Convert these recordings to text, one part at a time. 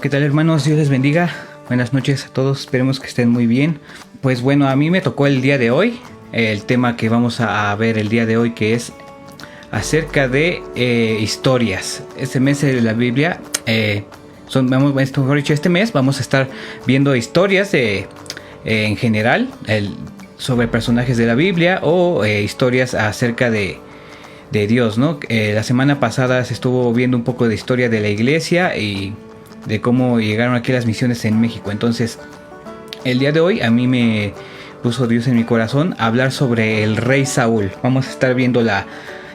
¿Qué tal, hermanos? Dios les bendiga. Buenas noches a todos, esperemos que estén muy bien. Pues bueno, a mí me tocó el día de hoy, el tema que vamos a ver el día de hoy, que es acerca de historias. Este mes de la Biblia, este mes vamos a estar viendo historias en general, sobre personajes de la Biblia o historias acerca de Dios, ¿no? La semana pasada se estuvo viendo un poco de historia de la iglesia y de cómo llegaron aquí las misiones en México. Entonces, el día de hoy a mí me puso Dios en mi corazón hablar sobre el rey Saúl. Vamos a estar viendo la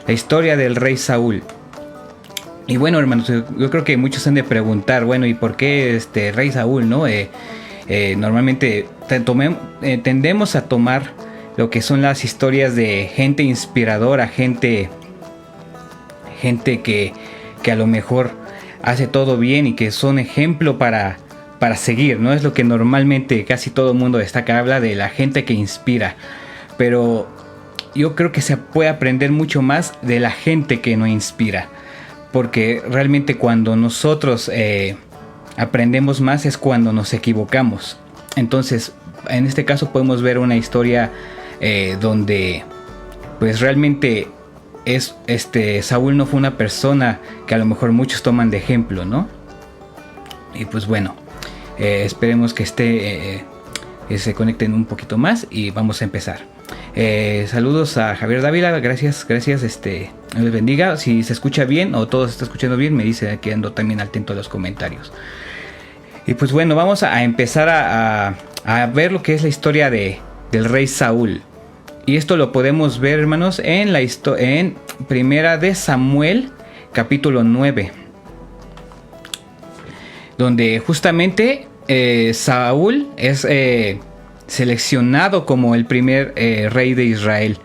historia del rey Saúl. Y bueno, hermanos, yo creo que muchos han de preguntar, bueno, ¿y por qué este rey Saúl, no? Normalmente tendemos a tomar lo que son las historias de gente inspiradora, gente que a lo mejor hace todo bien y que son ejemplo para seguir, ¿no? Es lo que normalmente casi todo el mundo destaca, habla de la gente que inspira. Pero yo creo que se puede aprender mucho más de la gente que no inspira. Porque realmente cuando nosotros aprendemos más es cuando nos equivocamos. Entonces, en este caso podemos ver una historia donde pues realmente Saúl no fue una persona que a lo mejor muchos toman de ejemplo, ¿no? Y pues bueno, esperemos que se conecten un poquito más y vamos a empezar. Saludos a Javier Dávila, gracias, Dios les bendiga. Si se escucha bien o todo se está escuchando bien, me dice que ando también atento a los comentarios. Y pues bueno, vamos a empezar a ver lo que es la historia del rey Saúl. Y esto lo podemos ver, hermanos, en Primera de Samuel, capítulo 9. Donde justamente Saúl es seleccionado como el primer rey de Israel.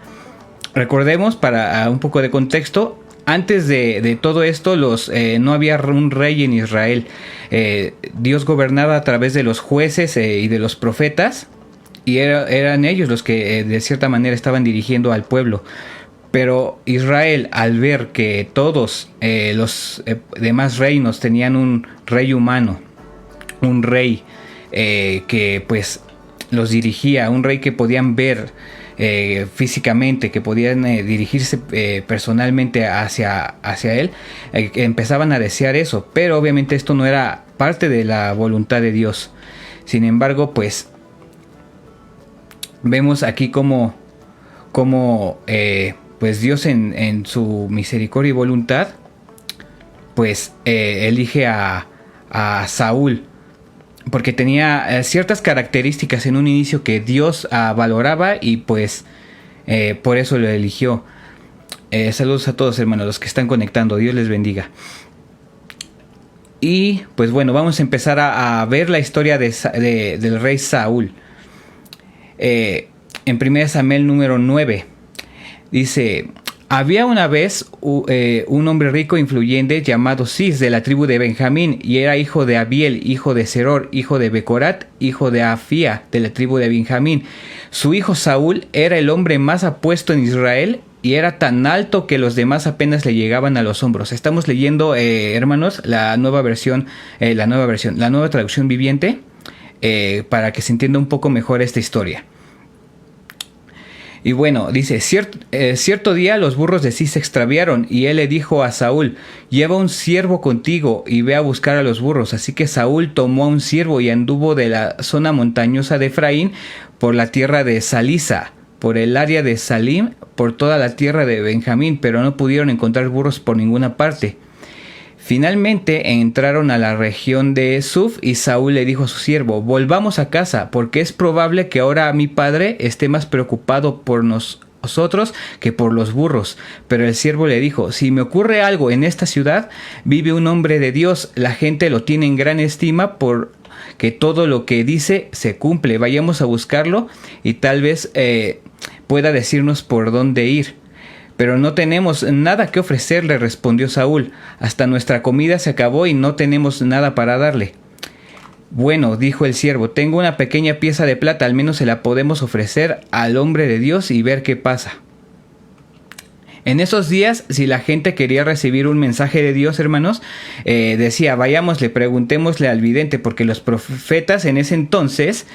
Recordemos, para un poco de contexto, antes de todo esto no había un rey en Israel. Dios gobernaba a través de los jueces y de los profetas. Y eran ellos los que de cierta manera estaban dirigiendo al pueblo. Pero Israel, al ver que todos los demás reinos tenían un rey humano, un rey que pues los dirigía, un rey que podían ver físicamente, que podían dirigirse personalmente hacia él, empezaban a desear eso. Pero obviamente esto no era parte de la voluntad de Dios. Sin embargo, pues vemos aquí como pues Dios en su misericordia y voluntad pues elige a Saúl, porque tenía ciertas características en un inicio que Dios valoraba y pues por eso lo eligió. Saludos a todos, hermanos, los que están conectando, Dios les bendiga. Y pues bueno, vamos a empezar a ver la historia del rey Saúl. En 1 Samuel número 9 dice: había una vez un hombre rico e influyente llamado Cis, de la tribu de Benjamín, y era hijo de Abiel, hijo de Seror, hijo de Becorat, hijo de Afía, de la tribu de Benjamín. Su hijo Saúl era el hombre más apuesto en Israel y era tan alto que los demás apenas le llegaban a los hombros. Estamos leyendo, hermanos, la nueva traducción viviente, para que se entienda un poco mejor esta historia. Y bueno, dice: cierto día los burros de Cis se extraviaron, y él le dijo a Saúl: lleva un siervo contigo y ve a buscar a los burros. Así que Saúl tomó a un siervo y anduvo de la zona montañosa de Efraín por la tierra de Salisa, por el área de Salim, por toda la tierra de Benjamín, pero no pudieron encontrar burros por ninguna parte. Finalmente entraron a la región de Suf, y Saúl le dijo a su siervo: volvamos a casa, porque es probable que ahora mi padre esté más preocupado por nosotros que por los burros. Pero el siervo le dijo: si me ocurre algo en esta ciudad, vive un hombre de Dios, la gente lo tiene en gran estima porque todo lo que dice se cumple. Vayamos a buscarlo y tal vez pueda decirnos por dónde ir. Pero no tenemos nada que ofrecerle, respondió Saúl. Hasta nuestra comida se acabó y no tenemos nada para darle. Bueno, dijo el siervo, tengo una pequeña pieza de plata, al menos se la podemos ofrecer al hombre de Dios y ver qué pasa. En esos días, si la gente quería recibir un mensaje de Dios, hermanos, decía, vayámosle, preguntémosle al vidente, porque los profetas en ese entonces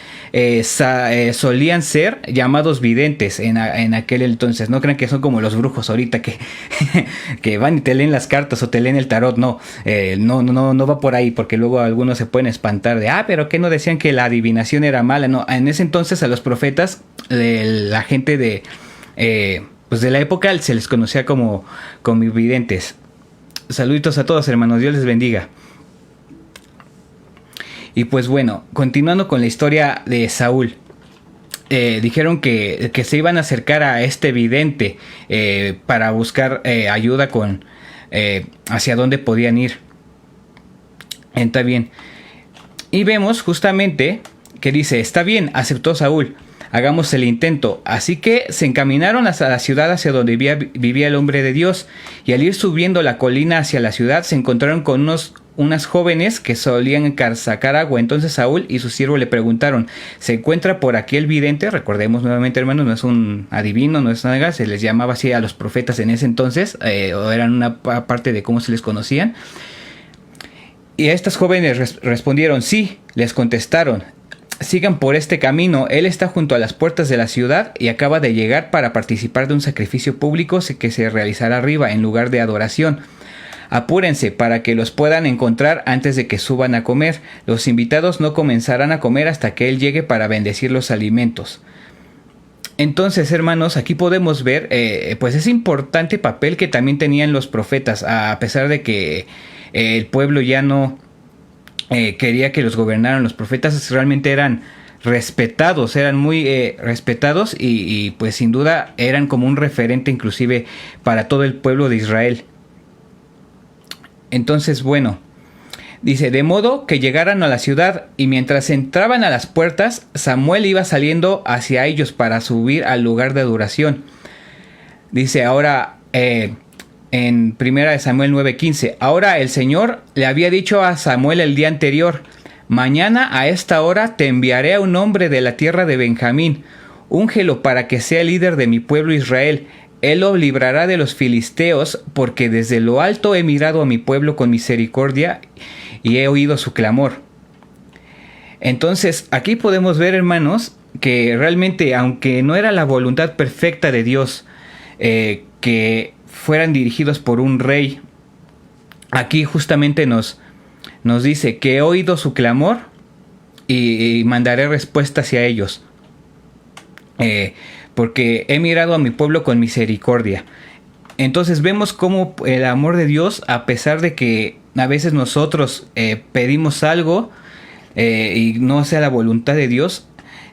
solían ser llamados videntes en aquel entonces. No crean que son como los brujos ahorita que van y te leen las cartas o te leen el tarot. No, no va por ahí, porque luego algunos se pueden espantar de, pero ¿qué no decían que la adivinación era mala? No, en ese entonces a los profetas, la gente pues de la época se les conocía como videntes. Saluditos a todos, hermanos, Dios les bendiga. Y pues bueno, continuando con la historia de Saúl, dijeron que se iban a acercar a este vidente para buscar ayuda con hacia dónde podían ir. Está bien. Y vemos justamente que dice, está bien, aceptó Saúl, hagamos el intento. Así que se encaminaron hacia la ciudad hacia donde vivía el hombre de Dios. Y al ir subiendo la colina hacia la ciudad se encontraron con unas jóvenes que solían sacar agua. Entonces Saúl y su siervo le preguntaron, ¿se encuentra por aquí el vidente? Recordemos nuevamente, hermanos, no es un adivino, no es nada, se les llamaba así a los profetas en ese entonces, o eran una parte de cómo se les conocían. Y estas jóvenes respondieron, sí. Les contestaron, sigan por este camino, él está junto a las puertas de la ciudad y acaba de llegar para participar de un sacrificio público que se realizará arriba en lugar de adoración. Apúrense para que los puedan encontrar antes de que suban a comer. Los invitados no comenzarán a comer hasta que él llegue para bendecir los alimentos. Entonces, hermanos, aquí podemos ver pues ese importante papel que también tenían los profetas, a pesar de que el pueblo ya no quería que los gobernaran. Los profetas realmente eran respetados, eran muy respetados y pues sin duda eran como un referente inclusive para todo el pueblo de Israel. Entonces, bueno, dice, de modo que llegaran a la ciudad y mientras entraban a las puertas, Samuel iba saliendo hacia ellos para subir al lugar de adoración. Dice ahora en 1 Samuel 9:15, ahora el Señor le había dicho a Samuel el día anterior, mañana a esta hora te enviaré a un hombre de la tierra de Benjamín, úngelo para que sea líder de mi pueblo Israel. Él lo librará de los filisteos, porque desde lo alto he mirado a mi pueblo con misericordia y he oído su clamor. Entonces, aquí podemos ver, hermanos, que realmente, aunque no era la voluntad perfecta de Dios, que fueran dirigidos por un rey, aquí justamente nos dice que he oído su clamor y mandaré respuesta hacia ellos. Porque he mirado a mi pueblo con misericordia. Entonces vemos cómo el amor de Dios, a pesar de que a veces nosotros pedimos algo y no sea la voluntad de Dios,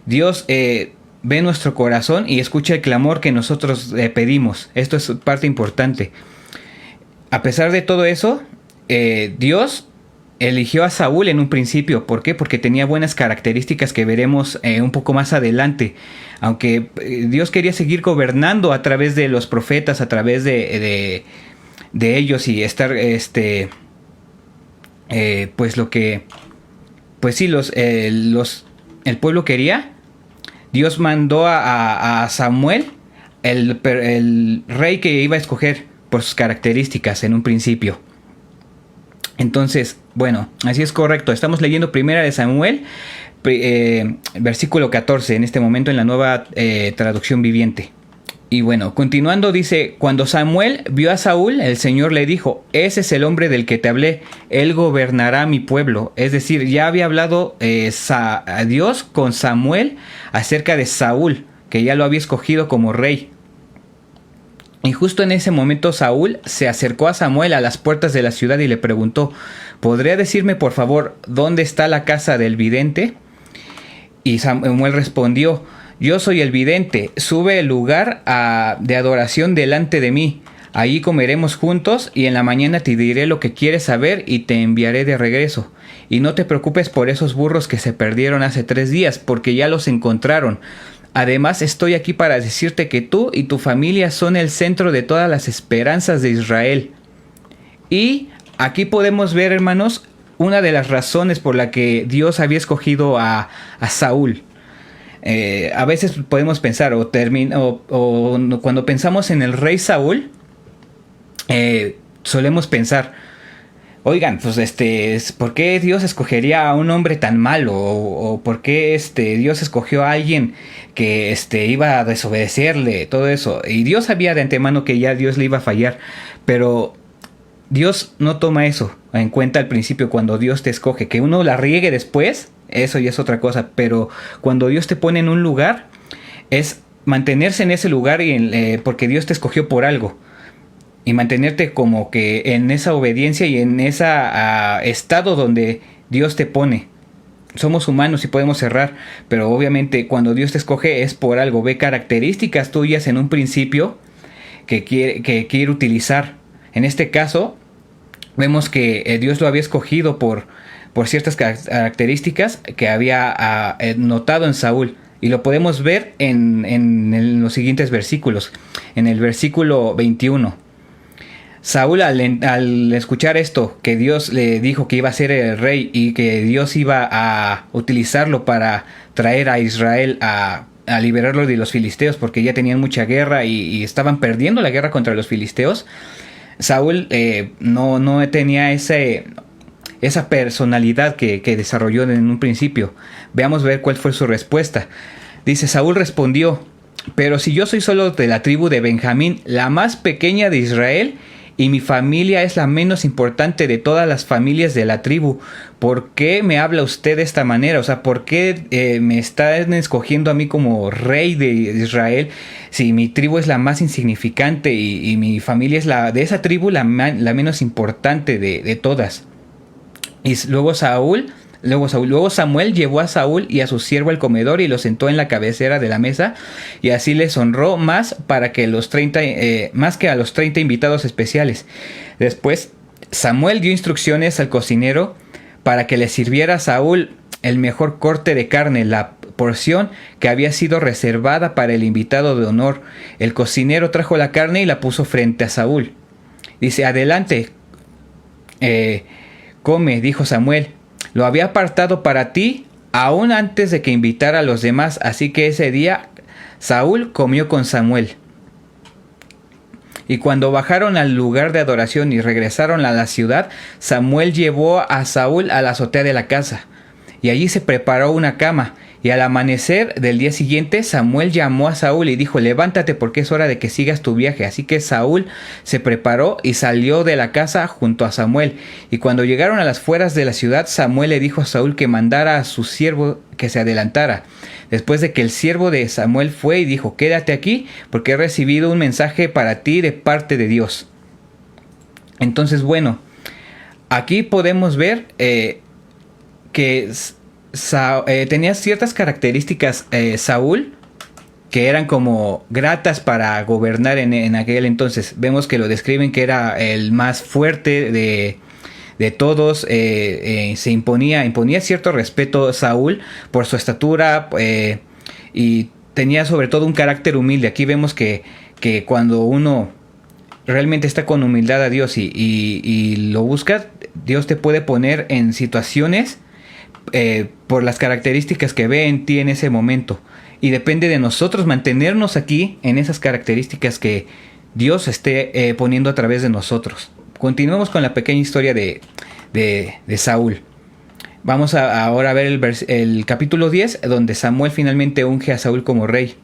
Dios ve nuestro corazón y escucha el clamor que nosotros pedimos. Esto es parte importante. A pesar de todo eso, Dios eligió a Saúl en un principio. ¿Por qué? Porque tenía buenas características que veremos un poco más adelante. Aunque Dios quería seguir gobernando a través de los profetas, a través de ellos y estar, pues lo que, pues sí, el pueblo quería. Dios mandó a Samuel, el rey que iba a escoger por sus características en un principio. Entonces, bueno, así es correcto. Estamos leyendo 1 Samuel, versículo 14, en este momento en la Nueva Traducción Viviente. Y bueno, continuando dice, cuando Samuel vio a Saúl, el Señor le dijo, ese es el hombre del que te hablé, él gobernará mi pueblo. Es decir, ya había hablado a Dios con Samuel acerca de Saúl, que ya lo había escogido como rey. Y justo en ese momento Saúl se acercó a Samuel a las puertas de la ciudad y le preguntó, ¿podría decirme por favor dónde está la casa del vidente? Y Samuel respondió, yo soy el vidente, sube el lugar de adoración delante de mí. Allí comeremos juntos y en la mañana te diré lo que quieres saber y te enviaré de regreso. Y no te preocupes por esos burros que se perdieron hace 3 días, porque ya los encontraron. Además estoy aquí para decirte que tú y tu familia son el centro de todas las esperanzas de Israel. Y aquí podemos ver, hermanos, una de las razones por la que Dios había escogido a Saúl. A veces podemos pensar, o cuando pensamos en el rey Saúl, solemos pensar, oigan, pues ¿por qué Dios escogería a un hombre tan malo? O ¿por qué Dios escogió a alguien que iba a desobedecerle? Todo eso. Y Dios sabía de antemano que ya Dios le iba a fallar. Pero Dios no toma eso en cuenta al principio cuando Dios te escoge. Que uno la riegue después, eso ya es otra cosa. Pero cuando Dios te pone en un lugar, es mantenerse en ese lugar porque Dios te escogió por algo. Y mantenerte como que en esa obediencia y en ese estado donde Dios te pone. Somos humanos y podemos errar, pero obviamente cuando Dios te escoge es por algo. Ve características tuyas en un principio que quiere utilizar. En este caso, vemos que Dios lo había escogido por ciertas características que había notado en Saúl. Y lo podemos ver en los siguientes versículos. En el versículo 21. Saúl al escuchar esto, que Dios le dijo que iba a ser el rey y que Dios iba a utilizarlo para traer a Israel a liberarlo de los filisteos, porque ya tenían mucha guerra y estaban perdiendo la guerra contra los filisteos, Saúl no tenía esa personalidad que desarrolló en un principio. Veamos ver cuál fue su respuesta. Dice, Saúl respondió, pero si yo soy solo de la tribu de Benjamín, la más pequeña de Israel, y mi familia es la menos importante de todas las familias de la tribu, ¿por qué me habla usted de esta manera? O sea, ¿por qué me están escogiendo a mí como rey de Israel si mi tribu es la más insignificante y mi familia es de esa tribu la menos importante de todas? Y luego Samuel llevó a Saúl y a su siervo al comedor y lo sentó en la cabecera de la mesa, y así les honró más que a los 30 invitados especiales. Después Samuel dio instrucciones al cocinero para que le sirviera a Saúl el mejor corte de carne, la porción que había sido reservada para el invitado de honor. El cocinero trajo la carne y la puso frente a Saúl. Dice, adelante, come, dijo Samuel. Lo había apartado para ti aún antes de que invitara a los demás. Así que ese día Saúl comió con Samuel. Y cuando bajaron al lugar de adoración y regresaron a la ciudad, Samuel llevó a Saúl a la azotea de la casa. Y allí se preparó una cama. Y al amanecer del día siguiente, Samuel llamó a Saúl y dijo, levántate porque es hora de que sigas tu viaje. Así que Saúl se preparó y salió de la casa junto a Samuel. Y cuando llegaron a las afueras de la ciudad, Samuel le dijo a Saúl que mandara a su siervo que se adelantara. Después de que el siervo de Samuel fue y dijo, quédate aquí porque he recibido un mensaje para ti de parte de Dios. Entonces, bueno, aquí podemos ver que tenía ciertas características Saúl que eran como gratas para gobernar en aquel entonces. Vemos que lo describen que era el más fuerte de todos. Se imponía cierto respeto Saúl por su estatura y tenía sobre todo un carácter humilde. Aquí vemos que cuando uno realmente está con humildad a Dios y lo busca, Dios te puede poner en situaciones por las características que ve en ti en ese momento, y depende de nosotros mantenernos aquí en esas características que Dios esté poniendo a través de nosotros. Continuemos con la pequeña historia de Saúl. Vamos ahora a ver el capítulo 10, donde Samuel finalmente unge a Saúl como rey.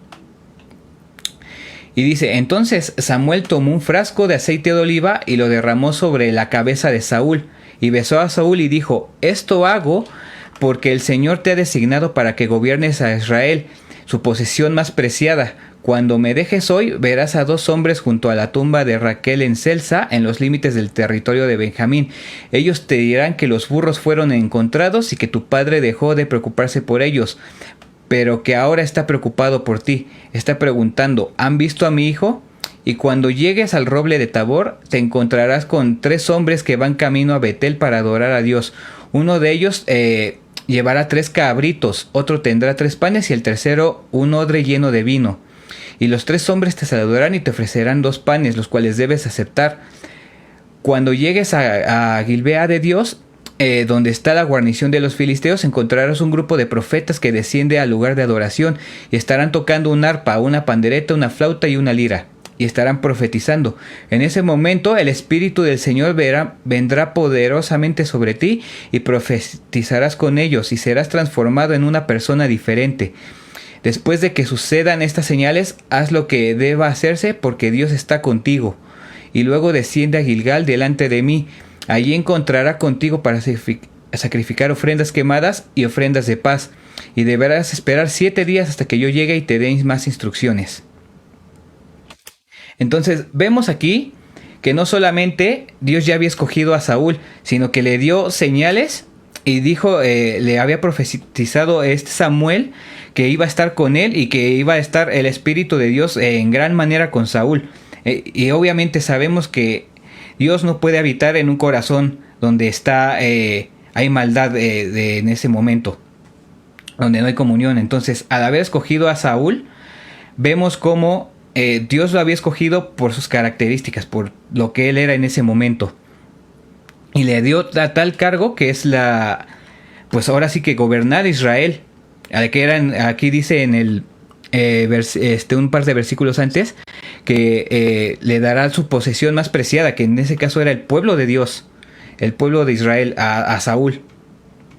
Y dice, entonces Samuel tomó un frasco de aceite de oliva y lo derramó sobre la cabeza de Saúl, y besó a Saúl y dijo, esto hago porque el Señor te ha designado para que gobiernes a Israel, su posesión más preciada. Cuando me dejes hoy, verás a 2 hombres junto a la tumba de Raquel en Selsa, en los límites del territorio de Benjamín. Ellos te dirán que los burros fueron encontrados y que tu padre dejó de preocuparse por ellos, pero que ahora está preocupado por ti. Está preguntando, ¿han visto a mi hijo? Y cuando llegues al roble de Tabor, te encontrarás con 3 hombres que van camino a Betel para adorar a Dios. Uno de ellos llevará 3 cabritos, otro tendrá 3 panes y el tercero un odre lleno de vino. Y los 3 hombres te saludarán y te ofrecerán 2 panes, los cuales debes aceptar. Cuando llegues a Gilbea de Dios, donde está la guarnición de los filisteos, encontrarás un grupo de profetas que desciende al lugar de adoración y estarán tocando un arpa, una pandereta, una flauta y una lira. y estarán profetizando. En ese momento el Espíritu del Señor vendrá poderosamente sobre ti y profetizarás con ellos y serás transformado en una persona diferente. Después de que sucedan estas señales, haz lo que deba hacerse porque Dios está contigo. Y luego desciende a Gilgal delante de mí. Allí encontrará contigo para sacrificar ofrendas quemadas y ofrendas de paz. Y deberás esperar 7 días hasta que yo llegue y te dé más instrucciones. Entonces vemos aquí que no solamente Dios ya había escogido a Saúl, sino que le dio señales y dijo, le había profetizado Samuel que iba a estar con él y que iba a estar el Espíritu de Dios en gran manera con Saúl. Y obviamente sabemos que Dios no puede habitar en un corazón donde hay maldad en ese momento, donde no hay comunión. Entonces, al haber escogido a Saúl, vemos cómo Dios lo había escogido por sus características, por lo que él era en ese momento. Y le dio tal cargo que es pues ahora sí que gobernar Israel. Aquí dice en el un par de versículos antes que le dará su posesión más preciada, que en ese caso era el pueblo de Dios, el pueblo de Israel, a Saúl.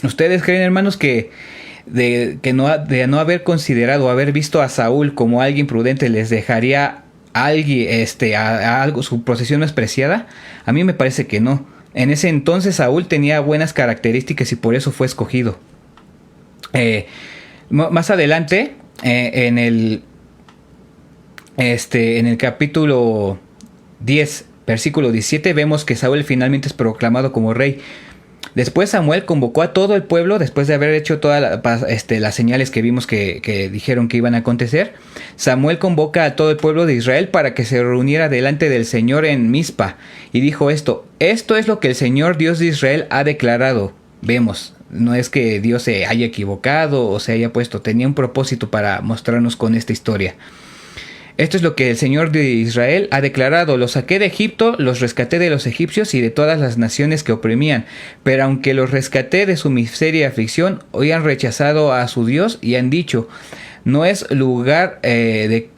¿Ustedes creen, hermanos, que de no haber considerado, haber visto a Saúl como alguien prudente, les dejaría a algo su posesión más preciada? A mí me parece que no. En ese entonces Saúl tenía buenas características y por eso fue escogido. Más adelante, en el capítulo 10, versículo 17, vemos que Saúl finalmente es proclamado como rey. Después Samuel convocó a todo el pueblo, después de haber hecho todas las señales que vimos que dijeron que iban a acontecer. Samuel convoca a todo el pueblo de Israel para que se reuniera delante del Señor en Mizpa. Y dijo esto es lo que el Señor Dios de Israel ha declarado. Vemos, no es que Dios se haya equivocado o se haya puesto, tenía un propósito para mostrarnos con esta historia. Esto es lo que el Señor de Israel ha declarado: los saqué de Egipto, los rescaté de los egipcios y de todas las naciones que oprimían, pero aunque los rescaté de su miseria y aflicción, hoy han rechazado a su Dios y han dicho, en lugar de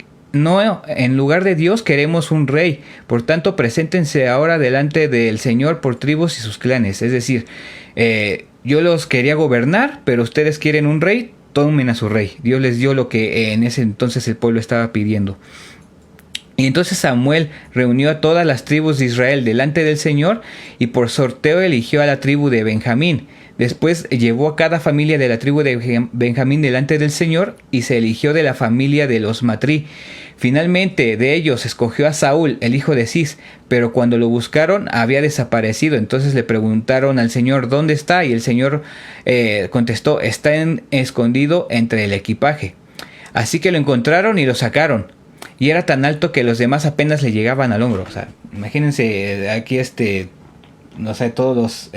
Dios queremos un rey. Por tanto, preséntense ahora delante del Señor por tribus y sus clanes. Es decir, yo los quería gobernar, pero ustedes quieren un rey, tomen a su rey. Dios les dio lo que en ese entonces el pueblo estaba pidiendo. Y entonces Samuel reunió a todas las tribus de Israel delante del Señor y por sorteo eligió a la tribu de Benjamín. Después llevó a cada familia de la tribu de Benjamín delante del Señor y se eligió de la familia de los Matrí. Finalmente de ellos escogió a Saúl, el hijo de Cis, pero cuando lo buscaron había desaparecido. Entonces le preguntaron al Señor, ¿dónde está? Y el Señor contestó, está escondido entre el equipaje. Así que lo encontraron y lo sacaron. Y era tan alto que los demás apenas le llegaban al hombro. O sea, imagínense aquí no sé, todos los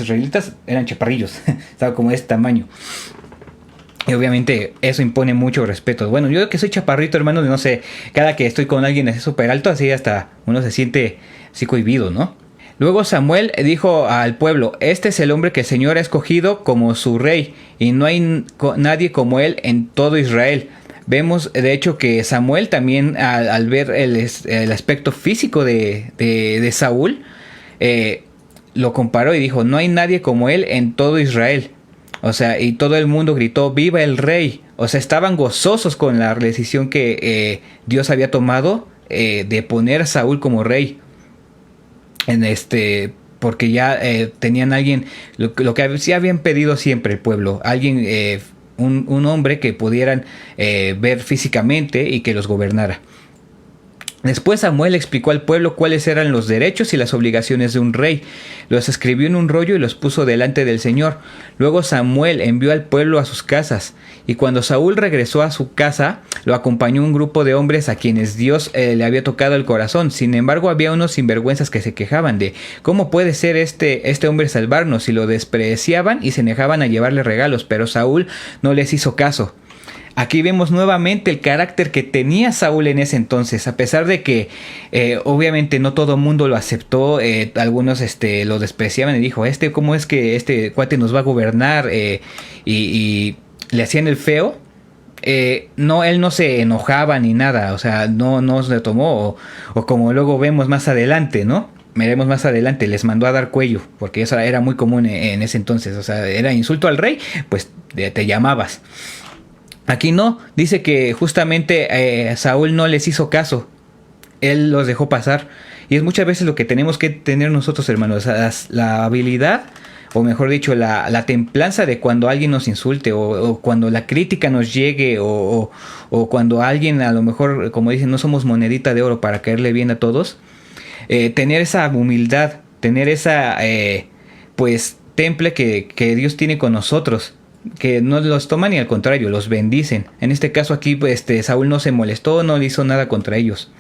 israelitas eran chaparrillos. Estaba como de este tamaño. Y obviamente eso impone mucho respeto. Bueno, yo que soy chaparrito, hermano, no sé, cada que estoy con alguien así súper alto, así hasta uno se siente así cohibido, ¿no? Luego Samuel dijo al pueblo, este es el hombre que el Señor ha escogido como su rey, y no hay nadie como él en todo Israel. Vemos de hecho que Samuel también al ver el aspecto físico de Saúl, lo comparó y dijo, no hay nadie como él en todo Israel. O sea, y todo el mundo gritó, ¡viva el rey! O sea, estaban gozosos con la decisión que Dios había tomado de poner a Saúl como rey. Porque ya tenían alguien, lo que sí habían pedido siempre el pueblo, alguien, un hombre que pudieran ver físicamente y que los gobernara. Después Samuel explicó al pueblo cuáles eran los derechos y las obligaciones de un rey. Los escribió en un rollo y los puso delante del Señor. Luego Samuel envió al pueblo a sus casas. Y cuando Saúl regresó a su casa, lo acompañó un grupo de hombres a quienes Dios le había tocado el corazón. Sin embargo, había unos sinvergüenzas que se quejaban de ¿cómo puede ser este hombre salvarnos? Y lo despreciaban y se negaban a llevarle regalos. Pero Saúl no les hizo caso. Aquí vemos nuevamente el carácter que tenía Saúl en ese entonces, a pesar de que obviamente no todo el mundo lo aceptó, algunos lo despreciaban y dijo, ¿cómo es que este cuate nos va a gobernar? Y le hacían el feo. no, él no se enojaba ni nada, o sea, no se tomó, o como luego vemos más adelante, ¿no? Veremos más adelante, les mandó a dar cuello, porque eso era muy común en ese entonces, o sea, era insulto al rey, pues te llamabas. Aquí no, dice que justamente Saúl no les hizo caso, él los dejó pasar, y es muchas veces lo que tenemos que tener nosotros, hermanos, la habilidad, o mejor dicho, la templanza de cuando alguien nos insulte, o cuando la crítica nos llegue, o cuando alguien, a lo mejor, como dicen, no somos monedita de oro para caerle bien a todos, tener esa humildad, tener esa, pues, temple que Dios tiene con nosotros, que no los toman y al contrario, los bendicen. En este caso aquí, pues, Saúl no se molestó, no le hizo nada contra ellos.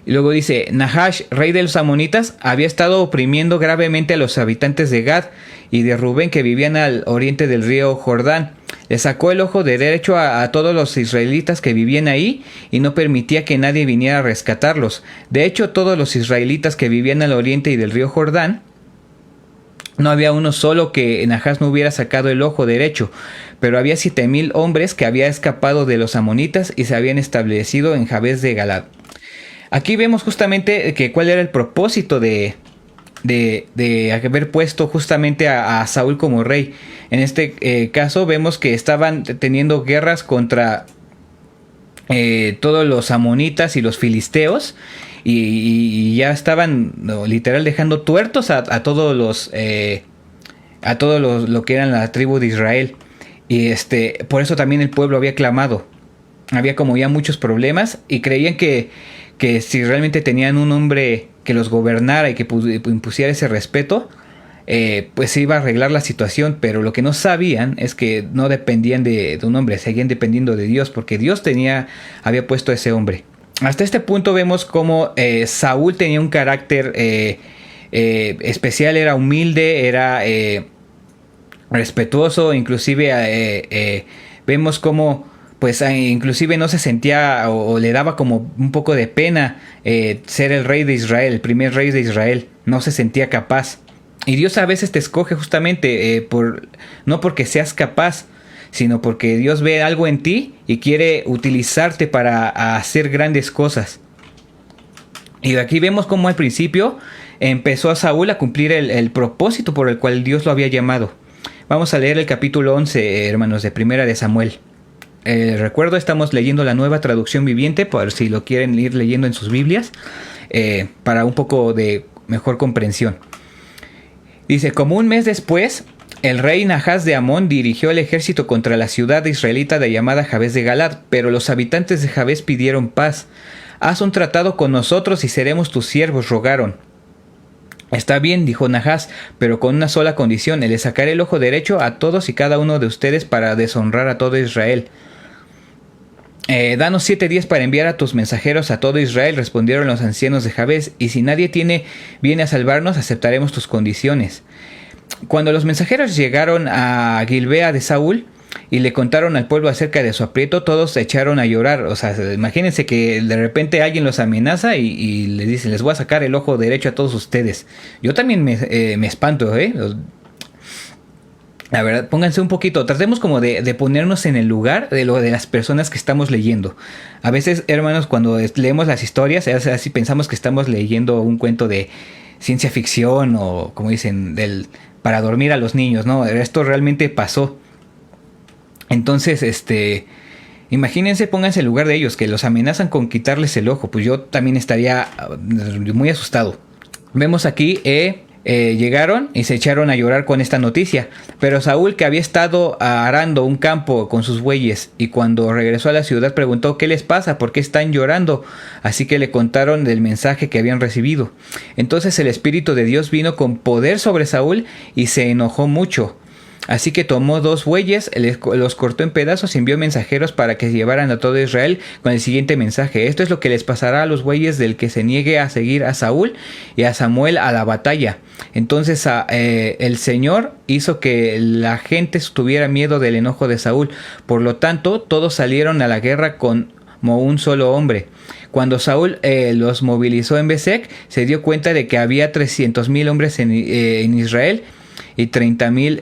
Y luego dice, Nahash, rey de los amonitas, había estado oprimiendo gravemente a los habitantes de Gad y de Rubén que vivían al oriente del río Jordán. Le sacó el ojo de derecho a todos los israelitas que vivían ahí y no permitía que nadie viniera a rescatarlos. De hecho, todos los israelitas que vivían al oriente y del río Jordán, no había uno solo que Nahash no hubiera sacado el ojo derecho, pero había 7,000 hombres que habían escapado de los amonitas y se habían establecido en Jabes de Galad. Aquí vemos justamente que cuál era el propósito de haber puesto justamente a Saúl como rey. En este caso vemos que estaban teniendo guerras contra todos los amonitas y los filisteos, y ya estaban literal dejando tuertos a todos los lo que eran la tribu de Israel. Y por eso también el pueblo había clamado. Había como ya muchos problemas y creían que si realmente tenían un hombre que los gobernara y que impusiera ese respeto, pues se iba a arreglar la situación. Pero lo que no sabían es que no dependían de un hombre, seguían dependiendo de Dios, porque Dios había puesto a ese hombre. Hasta este punto vemos cómo Saúl tenía un carácter especial, era humilde, era respetuoso, inclusive vemos cómo pues inclusive no se sentía o le daba como un poco de pena ser el rey de Israel, el primer rey de Israel. No se sentía capaz. Y Dios a veces te escoge justamente no porque seas capaz, sino porque Dios ve algo en ti y quiere utilizarte para hacer grandes cosas. Y aquí vemos cómo al principio empezó a Saúl a cumplir el propósito por el cual Dios lo había llamado. Vamos a leer el capítulo 11, hermanos, de Primera de Samuel. Recuerdo, estamos leyendo la Nueva Traducción Viviente, por si lo quieren ir leyendo en sus Biblias, para un poco de mejor comprensión. Dice, como un mes después, el rey Nahash de Amón dirigió el ejército contra la ciudad israelita llamada Jabes de Galad, pero los habitantes de Jabes pidieron paz. Haz un tratado con nosotros y seremos tus siervos, rogaron. Está bien, dijo Nahash, pero con una sola condición, le sacaré el ojo derecho a todos y cada uno de ustedes para deshonrar a todo Israel. Danos 7 días para enviar a tus mensajeros a todo Israel, respondieron los ancianos de Jabes, y si nadie viene a salvarnos, aceptaremos tus condiciones. Cuando los mensajeros llegaron a Gilbea de Saúl y le contaron al pueblo acerca de su aprieto, todos se echaron a llorar. O sea, imagínense que de repente alguien los amenaza y les dice, les voy a sacar el ojo derecho a todos ustedes. Yo también me espanto, La verdad, pónganse un poquito, tratemos como de ponernos en el lugar de las personas que estamos leyendo. A veces, hermanos, cuando leemos las historias, así pensamos que estamos leyendo un cuento de ciencia ficción o, como dicen, para dormir a los niños, ¿no? Esto realmente pasó. Entonces, imagínense, pónganse en el lugar de ellos, que los amenazan con quitarles el ojo. Pues yo también estaría muy asustado. Vemos aquí, llegaron y se echaron a llorar con esta noticia. Pero Saúl, que había estado arando un campo con sus bueyes, y cuando regresó a la ciudad preguntó, ¿qué les pasa? ¿Por qué están llorando? Así que le contaron del mensaje que habían recibido. Entonces el Espíritu de Dios vino con poder sobre Saúl y se enojó mucho. Así que tomó 2 bueyes, los cortó en pedazos y envió mensajeros para que llevaran a todo Israel con el siguiente mensaje. Esto es lo que les pasará a los bueyes del que se niegue a seguir a Saúl y a Samuel a la batalla. Entonces el Señor hizo que la gente tuviera miedo del enojo de Saúl. Por lo tanto, todos salieron a la guerra como un solo hombre. Cuando Saúl los movilizó en Besek, se dio cuenta de que había 300,000 hombres en Israel y 30,000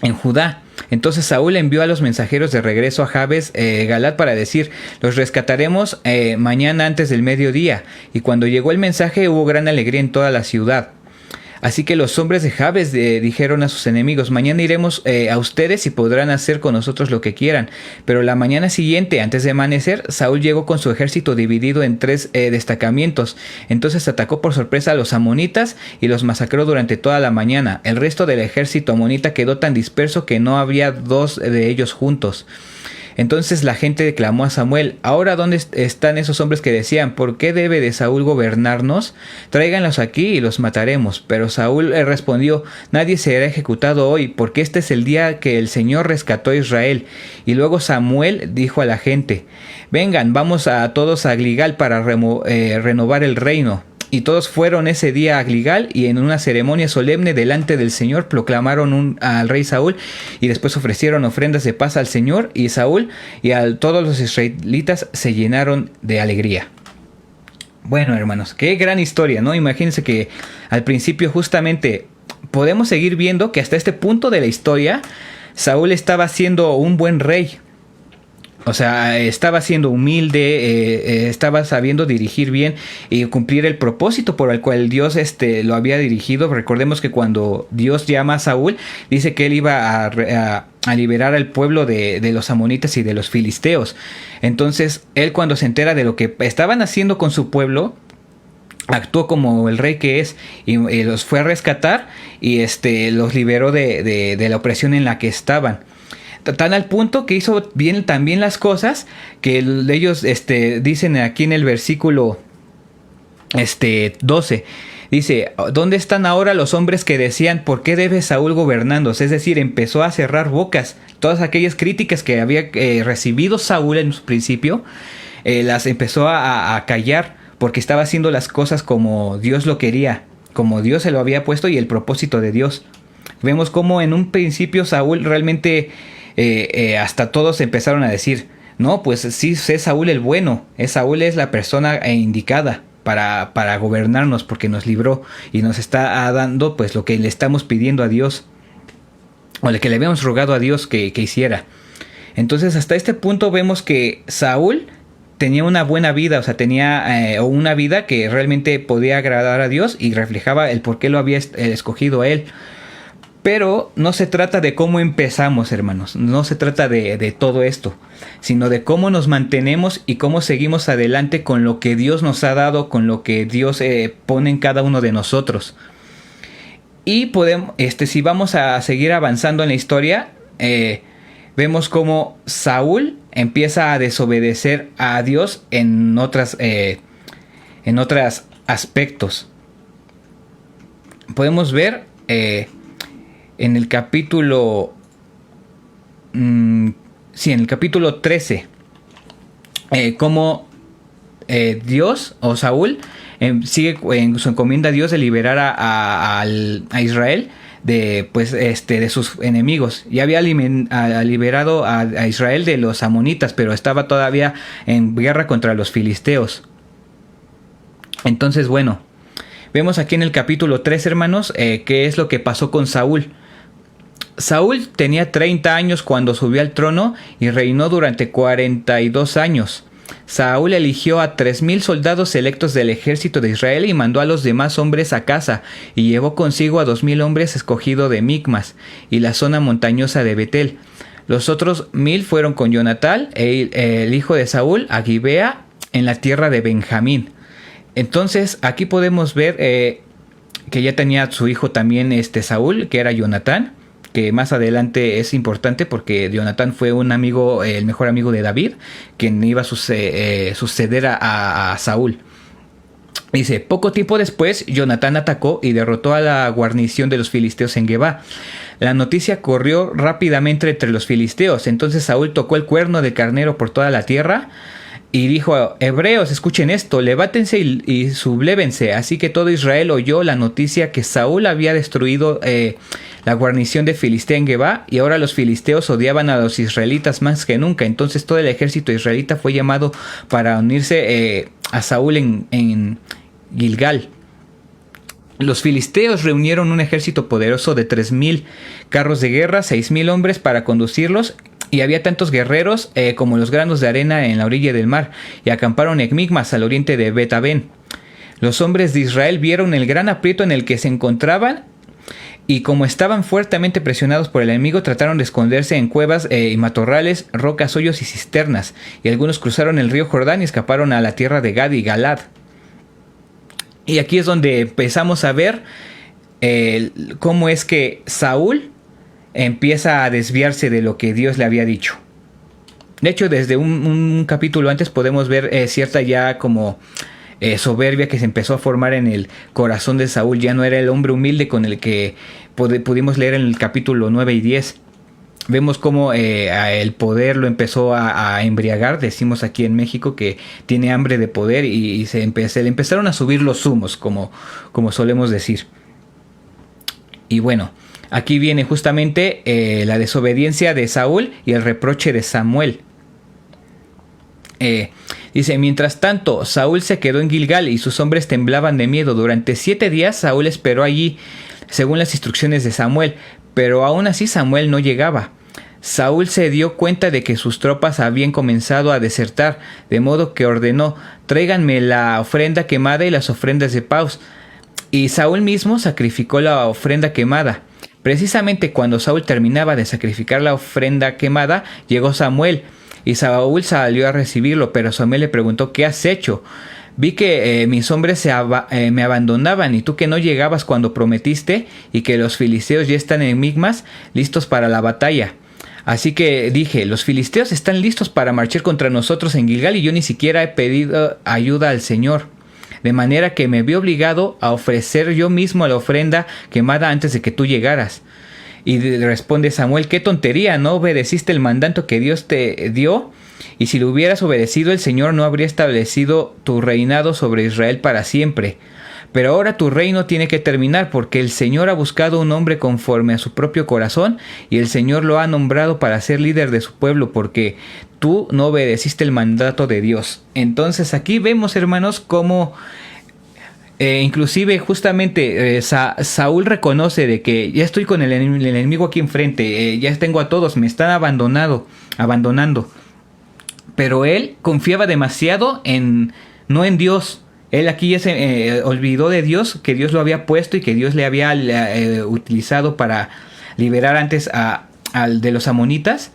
en Judá. Entonces Saúl envió a los mensajeros de regreso a Jabes Galad para decir: los rescataremos mañana antes del mediodía. Y cuando llegó el mensaje hubo gran alegría en toda la ciudad. Así que los hombres de Jabes dijeron a sus enemigos: mañana iremos a ustedes y podrán hacer con nosotros lo que quieran. Pero la mañana siguiente, antes de amanecer, Saúl llegó con su ejército dividido en 3 destacamentos. Entonces atacó por sorpresa a los amonitas y los masacró durante toda la mañana. El resto del ejército amonita quedó tan disperso que no había 2 de ellos juntos. Entonces la gente clamó a Samuel: ahora ¿dónde están esos hombres que decían: ¿por qué debe de Saúl gobernarnos? Tráiganlos aquí y los mataremos. Pero Saúl respondió: nadie será ejecutado hoy, porque este es el día que el Señor rescató a Israel. Y luego Samuel dijo a la gente: vengan, vamos todos a Gilgal para renovar el reino. Y todos fueron ese día a Gilgal, y en una ceremonia solemne delante del Señor proclamaron al rey Saúl, y después ofrecieron ofrendas de paz al Señor, y Saúl y a todos los israelitas se llenaron de alegría. Bueno, hermanos, qué gran historia, ¿no? Imagínense que al principio justamente podemos seguir viendo que hasta este punto de la historia Saúl estaba siendo un buen rey. O sea, estaba siendo humilde, estaba sabiendo dirigir bien y cumplir el propósito por el cual Dios lo había dirigido. Recordemos que cuando Dios llama a Saúl, dice que él iba a liberar al pueblo de los amonitas y de los filisteos. Entonces, él, cuando se entera de lo que estaban haciendo con su pueblo, actuó como el rey que es y los fue a rescatar y los liberó de la opresión en la que estaban. Tan al punto que hizo bien también las cosas que ellos dicen aquí en el versículo 12. Dice: ¿dónde están ahora los hombres que decían: ¿por qué debe Saúl gobernándose? Es decir, empezó a cerrar bocas. Todas aquellas críticas que había recibido Saúl en su principio, las empezó a callar, porque estaba haciendo las cosas como Dios lo quería, como Dios se lo había puesto y el propósito de Dios. Vemos cómo en un principio Saúl realmente... hasta todos empezaron a decir: no, pues sí, es Saúl el bueno, Saúl es la persona indicada para gobernarnos, porque nos libró y nos está dando pues lo que le estamos pidiendo a Dios, o lo que le habíamos rogado a Dios que hiciera. Entonces hasta este punto vemos que Saúl tenía una buena vida, o sea, tenía una vida que realmente podía agradar a Dios y reflejaba el por qué lo había escogido a él. Pero no se trata de cómo empezamos, hermanos. No se trata de todo esto, sino de cómo nos mantenemos y cómo seguimos adelante con lo que Dios nos ha dado, con lo que Dios pone en cada uno de nosotros. Y podemos, si vamos a seguir avanzando en la historia, vemos cómo Saúl empieza a desobedecer a Dios en otros aspectos. Podemos ver... en el capítulo en el capítulo 13 cómo Dios o Saúl sigue en su encomienda a Dios de liberar a Israel de sus enemigos. Ya había liberado a Israel de los amonitas, pero estaba todavía en guerra contra los filisteos. Entonces, bueno, vemos aquí en el capítulo 3, hermanos, qué es lo que pasó con Saúl. Saúl tenía 30 años cuando subió al trono y reinó durante 42 años. Saúl eligió a 3,000 soldados selectos del ejército de Israel y mandó a los demás hombres a casa, y llevó consigo a 2,000 hombres escogidos de Micmas y la zona montañosa de Betel. Los otros 1,000 fueron con Jonatán, el hijo de Saúl, a Gibea, en la tierra de Benjamín. Entonces aquí podemos ver que ya tenía su hijo también Saúl, que era Jonatán, que más adelante es importante porque Jonatán fue un amigo, el mejor amigo de David, quien iba a suceder a Saúl. Dice: poco tiempo después, Jonatán atacó y derrotó a la guarnición de los filisteos en Gebá. La noticia corrió rápidamente entre los filisteos. Entonces Saúl tocó el cuerno de carnero por toda la tierra y dijo: hebreos, escuchen esto, levántense y sublévense. Así que todo Israel oyó la noticia que Saúl había destruido la guarnición de Filistea en Gebá, y ahora los filisteos odiaban a los israelitas más que nunca. Entonces todo el ejército israelita fue llamado para unirse a Saúl en Gilgal. Los filisteos reunieron un ejército poderoso de 3,000 carros de guerra, 6,000 hombres para conducirlos, y había tantos guerreros como los granos de arena en la orilla del mar, y acamparon en Migmas, al oriente de Bet-Aven. Los hombres de Israel vieron el gran aprieto en el que se encontraban, y como estaban fuertemente presionados por el enemigo, trataron de esconderse en cuevas y matorrales, rocas, hoyos y cisternas, y algunos cruzaron el río Jordán y escaparon a la tierra de Gad y Galad. Y aquí es donde empezamos a ver cómo es que Saúl empieza a desviarse de lo que Dios le había dicho. De hecho, desde un capítulo antes podemos ver cierta ya como soberbia que se empezó a formar en el corazón de Saúl. Ya no era el hombre humilde con el que pudimos leer en el capítulo 9 y 10. Vemos cómo el poder lo empezó a embriagar. Decimos aquí en México que tiene hambre de poder, y se le empezaron a subir los humos, como solemos decir. Y bueno, aquí viene justamente la desobediencia de Saúl y el reproche de Samuel. Dice: mientras tanto, Saúl se quedó en Gilgal y sus hombres temblaban de miedo. Durante 7 días Saúl esperó allí, según las instrucciones de Samuel, pero aún así Samuel no llegaba. Saúl se dio cuenta de que sus tropas habían comenzado a desertar, de modo que ordenó: tráiganme la ofrenda quemada y las ofrendas de paz. Y Saúl mismo sacrificó la ofrenda quemada. Precisamente cuando Saúl terminaba de sacrificar la ofrenda quemada, llegó Samuel, y Saúl salió a recibirlo, pero Samuel le preguntó: ¿qué has hecho? Vi que mis hombres me abandonaban, y tú que no llegabas cuando prometiste, y que los filisteos ya están en Migmas, listos para la batalla. Así que dije: los filisteos están listos para marchar contra nosotros en Gilgal, y yo ni siquiera he pedido ayuda al Señor. De manera que me vi obligado a ofrecer yo mismo la ofrenda quemada antes de que tú llegaras. Y responde Samuel: qué tontería, ¿no obedeciste el mandato que Dios te dio? Y si lo hubieras obedecido, el Señor no habría establecido tu reinado sobre Israel para siempre. Pero ahora tu reino tiene que terminar, porque el Señor ha buscado un hombre conforme a su propio corazón, y el Señor lo ha nombrado para ser líder de su pueblo, porque tú no obedeciste el mandato de Dios. Entonces aquí vemos, hermanos, cómo inclusive justamente Saúl reconoce de que ya estoy con el enemigo aquí enfrente, ya tengo a todos, me están abandonando. Pero él confiaba demasiado no en Dios. Él aquí ya se olvidó de Dios, que Dios lo había puesto y que Dios le había utilizado para liberar antes de los amonitas.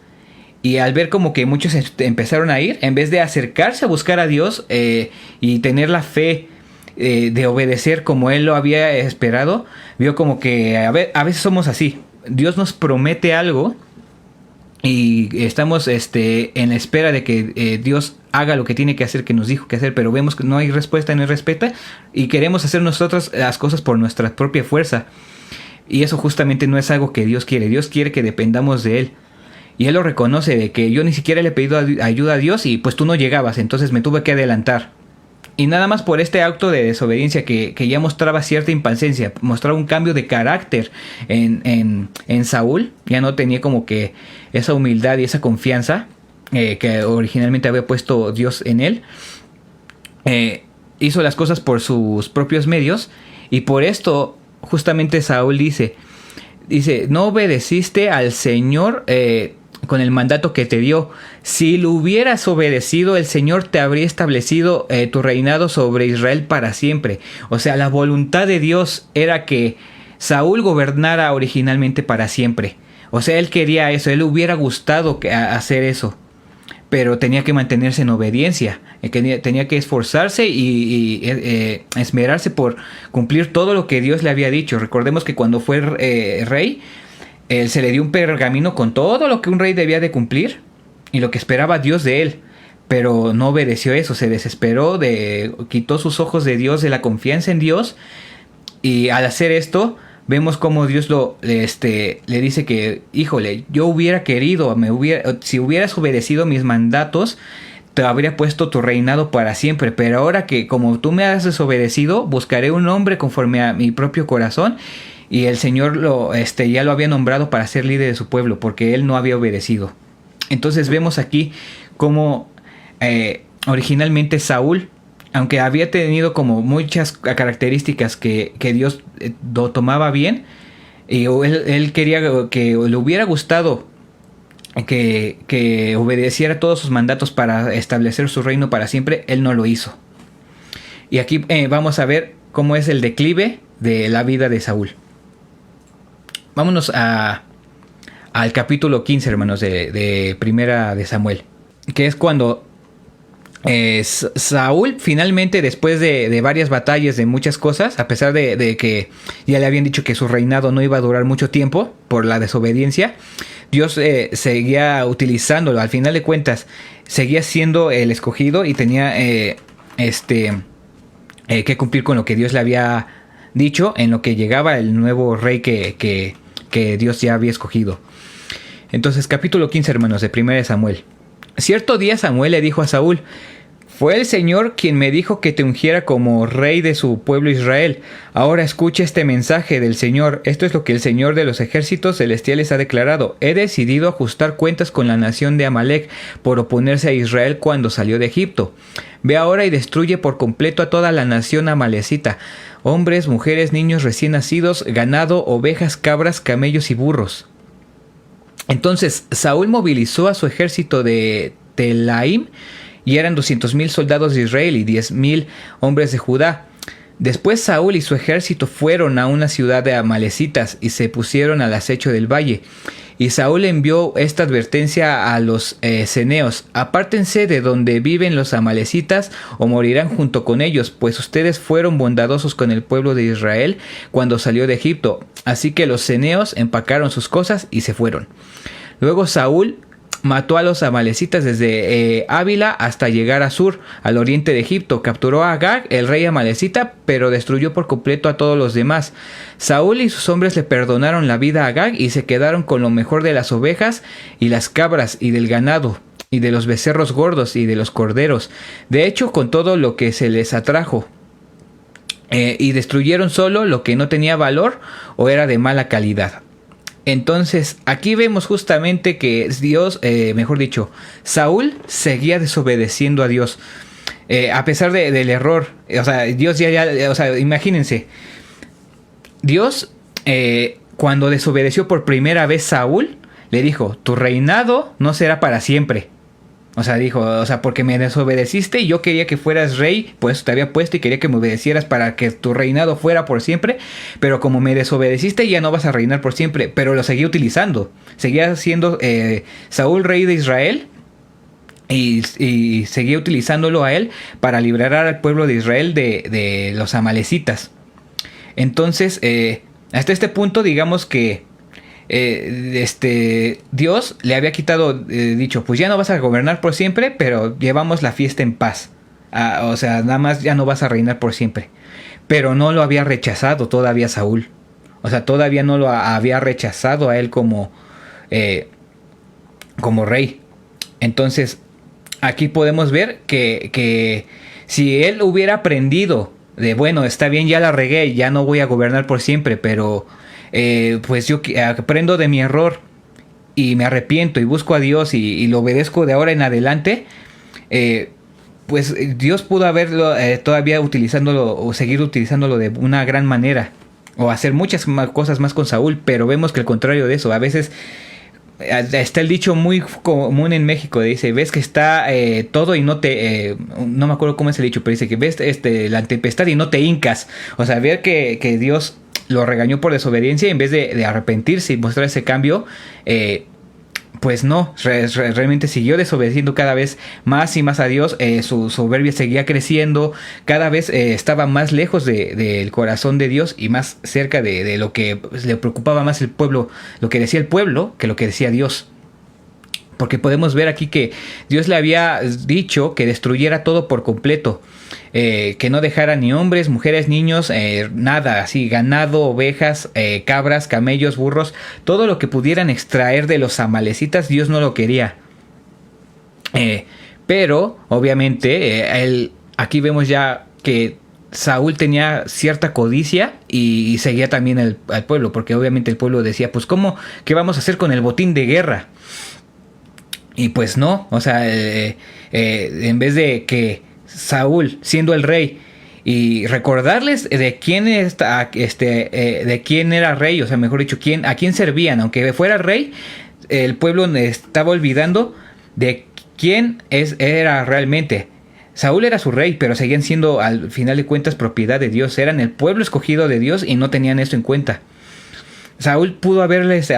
Y al ver como que muchos empezaron a ir, en vez de acercarse a buscar a Dios y tener la fe de obedecer como él lo había esperado, vio como que a veces somos así. Dios nos promete algo y estamos en la espera de que Dios haga lo que tiene que hacer, que nos dijo que hacer, pero vemos que no hay respuesta, y queremos hacer nosotros las cosas por nuestra propia fuerza. Y eso justamente no es algo que Dios quiere. Dios quiere que dependamos de Él. Y Él lo reconoce, de que yo ni siquiera le he pedido ayuda a Dios, y pues tú no llegabas, entonces me tuve que adelantar. Y nada más por este acto de desobediencia que ya mostraba cierta impaciencia, mostraba un cambio de carácter en Saúl. Ya no tenía como que esa humildad y esa confianza que originalmente había puesto Dios en él. Hizo las cosas por sus propios medios, y por esto justamente Saúl dice, no obedeciste al Señor con el mandato que te dio. Si lo hubieras obedecido, el Señor te habría establecido tu reinado sobre Israel para siempre. O sea, la voluntad de Dios era que Saúl gobernara originalmente para siempre. O sea, él quería eso, él le hubiera gustado hacer eso, pero tenía que mantenerse en obediencia, tenía que esforzarse y esmerarse por cumplir todo lo que Dios le había dicho. Recordemos que cuando fue rey, se le dio un pergamino con todo lo que un rey debía de cumplir y lo que esperaba Dios de él, pero no obedeció eso, se desesperó, quitó sus ojos de Dios, de la confianza en Dios, y al hacer esto vemos cómo Dios le dice que, híjole, yo hubiera querido, si hubieras obedecido mis mandatos, te habría puesto tu reinado para siempre, pero ahora que como tú me has desobedecido, buscaré un hombre conforme a mi propio corazón. Y el Señor ya lo había nombrado para ser líder de su pueblo, porque él no había obedecido. Entonces vemos aquí cómo originalmente Saúl aunque había tenido como muchas características que Dios lo tomaba bien, y él quería que le hubiera gustado que obedeciera todos sus mandatos para establecer su reino para siempre, él no lo hizo. Y aquí vamos a ver cómo es el declive de la vida de Saúl. Vámonos al capítulo 15, hermanos, de Primera de Samuel, que es cuando Saúl finalmente, después de varias batallas, de muchas cosas, a pesar de que ya le habían dicho que su reinado no iba a durar mucho tiempo por la desobediencia, Dios seguía utilizándolo. Al final de cuentas, seguía siendo el escogido y tenía que cumplir con lo que Dios le había dicho en lo que llegaba el nuevo rey que Dios ya había escogido. Entonces, capítulo 15, hermanos, de 1 Samuel. Cierto día Samuel le dijo a Saúl: fue el Señor quien me dijo que te ungiera como rey de su pueblo Israel. Ahora escucha este mensaje del Señor. Esto es lo que el Señor de los ejércitos celestiales ha declarado. He decidido ajustar cuentas con la nación de Amalec por oponerse a Israel cuando salió de Egipto. Ve ahora y destruye por completo a toda la nación amalecita: hombres, mujeres, niños recién nacidos, ganado, ovejas, cabras, camellos y burros. Entonces Saúl movilizó a su ejército de Telaim, y eran 200,000 soldados de Israel y 10,000 hombres de Judá. Después Saúl y su ejército fueron a una ciudad de amalecitas y se pusieron al acecho del valle. Y Saúl envió esta advertencia a los ceneos: apártense de donde viven los amalecitas o morirán junto con ellos, pues ustedes fueron bondadosos con el pueblo de Israel cuando salió de Egipto. Así que los ceneos empacaron sus cosas y se fueron. Luego Saúl mató a los amalecitas desde Ávila hasta llegar a Sur, al oriente de Egipto. Capturó a Agag, el rey amalecita, pero destruyó por completo a todos los demás. Saúl y sus hombres le perdonaron la vida a Agag y se quedaron con lo mejor de las ovejas y las cabras y del ganado y de los becerros gordos y de los corderos. De hecho, con todo lo que se les atrajo. Y destruyeron solo lo que no tenía valor o era de mala calidad. Entonces, aquí vemos justamente que Dios, mejor dicho, Saúl seguía desobedeciendo a Dios. A pesar del error. O sea, Dios o sea, imagínense. Dios, cuando desobedeció por primera vez Saúl, le dijo: tu reinado no será para siempre. O sea, dijo, porque me desobedeciste y yo quería que fueras rey, pues te había puesto y quería que me obedecieras para que tu reinado fuera por siempre, pero como me desobedeciste ya no vas a reinar por siempre. Pero lo seguía utilizando, seguía siendo Saúl rey de Israel y seguía utilizándolo a él para liberar al pueblo de Israel de los amalecitas. Entonces, hasta este punto, digamos que Dios le había quitado, dicho, pues ya no vas a gobernar por siempre, pero llevamos la fiesta en paz. O sea, nada más ya no vas a reinar por siempre. Pero no lo había rechazado todavía Saúl. O sea, todavía no lo había rechazado a él como rey. Entonces, aquí podemos ver que si él hubiera aprendido de, bueno, está bien, ya la regué, ya no voy a gobernar por siempre, pero pues yo aprendo de mi error y me arrepiento y busco a Dios y lo obedezco de ahora en adelante, pues Dios pudo haberlo todavía utilizándolo o seguir utilizándolo de una gran manera o hacer muchas cosas más con Saúl, pero vemos que el contrario de eso, a veces está el dicho muy común en México, dice, ves que está todo y no te no me acuerdo cómo es el dicho, pero dice que ves la tempestad y no te hincas. O sea, ver que Dios lo regañó por desobediencia, en vez de arrepentirse y mostrar ese cambio, pues no, realmente siguió desobedeciendo cada vez más y más a Dios. Su soberbia seguía creciendo, cada vez estaba más lejos del corazón de Dios y más cerca de lo que le preocupaba más el pueblo, lo que decía el pueblo, que lo que decía Dios. Porque podemos ver aquí que Dios le había dicho que destruyera todo por completo, que no dejara ni hombres, mujeres, niños, nada, así, ganado, ovejas, cabras, camellos, burros, todo lo que pudieran extraer de los amalecitas, Dios no lo quería. Pero, obviamente, aquí vemos ya que Saúl tenía cierta codicia y seguía también al pueblo, porque obviamente el pueblo decía, pues, ¿qué vamos a hacer con el botín de guerra? Y pues no, o sea, en vez de que Saúl siendo el rey, y recordarles de quién de quién era rey, o sea, mejor dicho, a quién servían. Aunque fuera rey, el pueblo estaba olvidando de quién era realmente. Saúl era su rey, pero seguían siendo al final de cuentas propiedad de Dios. Eran el pueblo escogido de Dios y no tenían esto en cuenta. Saúl pudo haberles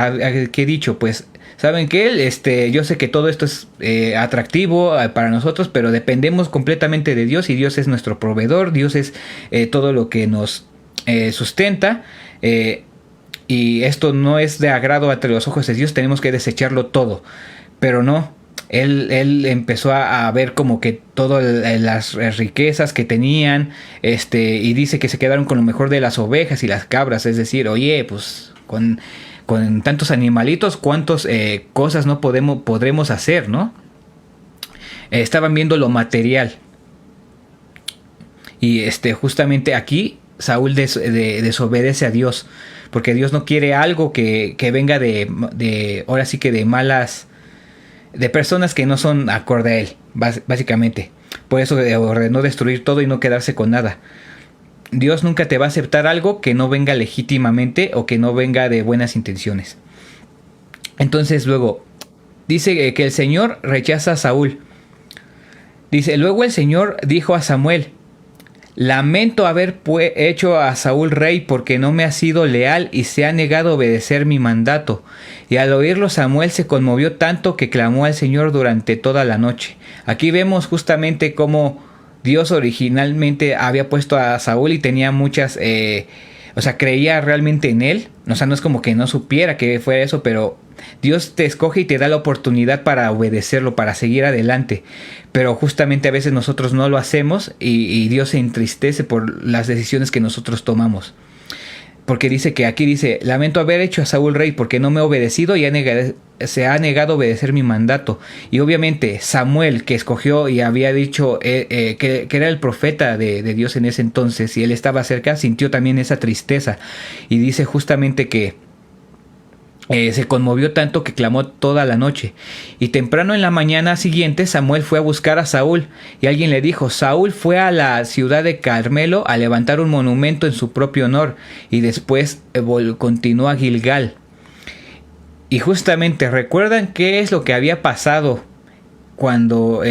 ¿qué dicho? Pues, ¿saben qué? Yo sé que todo esto es atractivo para nosotros, pero dependemos completamente de Dios, y Dios es nuestro proveedor. Dios es todo lo que nos sustenta, y esto no es de agrado ante los ojos de Dios. Tenemos que desecharlo todo. Pero no, él empezó a ver como que todas las riquezas que tenían, y dice que se quedaron con lo mejor de las ovejas y las cabras. Es decir, oye, pues con tantos animalitos, cuántas cosas no podremos hacer, ¿no? Estaban viendo lo material. Y justamente aquí Saúl desobedece a Dios, porque Dios no quiere algo que venga ahora sí que de malas, de personas que no son acorde a él, básicamente. Por eso ordenó destruir todo y no quedarse con nada. Dios nunca te va a aceptar algo que no venga legítimamente o que no venga de buenas intenciones. Entonces luego dice que el Señor rechaza a Saúl. Dice, luego el Señor dijo a Samuel: lamento haber hecho a Saúl rey, porque no me ha sido leal y se ha negado a obedecer mi mandato. Y al oírlo, Samuel se conmovió tanto que clamó al Señor durante toda la noche. Aquí vemos justamente cómo Dios originalmente había puesto a Saúl y tenía muchas, creía realmente en él. O sea, no es como que no supiera que fuera eso, pero Dios te escoge y te da la oportunidad para obedecerlo, para seguir adelante. Pero justamente a veces nosotros no lo hacemos, y Dios se entristece por las decisiones que nosotros tomamos. Porque aquí dice, lamento haber hecho a Saúl rey, porque no me ha obedecido y se ha negado a obedecer mi mandato. Y obviamente Samuel, que escogió y había dicho que era el profeta de Dios en ese entonces, y él estaba cerca, sintió también esa tristeza. Y dice justamente que se conmovió tanto que clamó toda la noche. Y temprano en la mañana siguiente Samuel fue a buscar a Saúl, y alguien le dijo: Saúl fue a la ciudad de Carmelo a levantar un monumento en su propio honor, y después continuó a Gilgal. Y justamente, ¿recuerdan qué es lo que había pasado cuando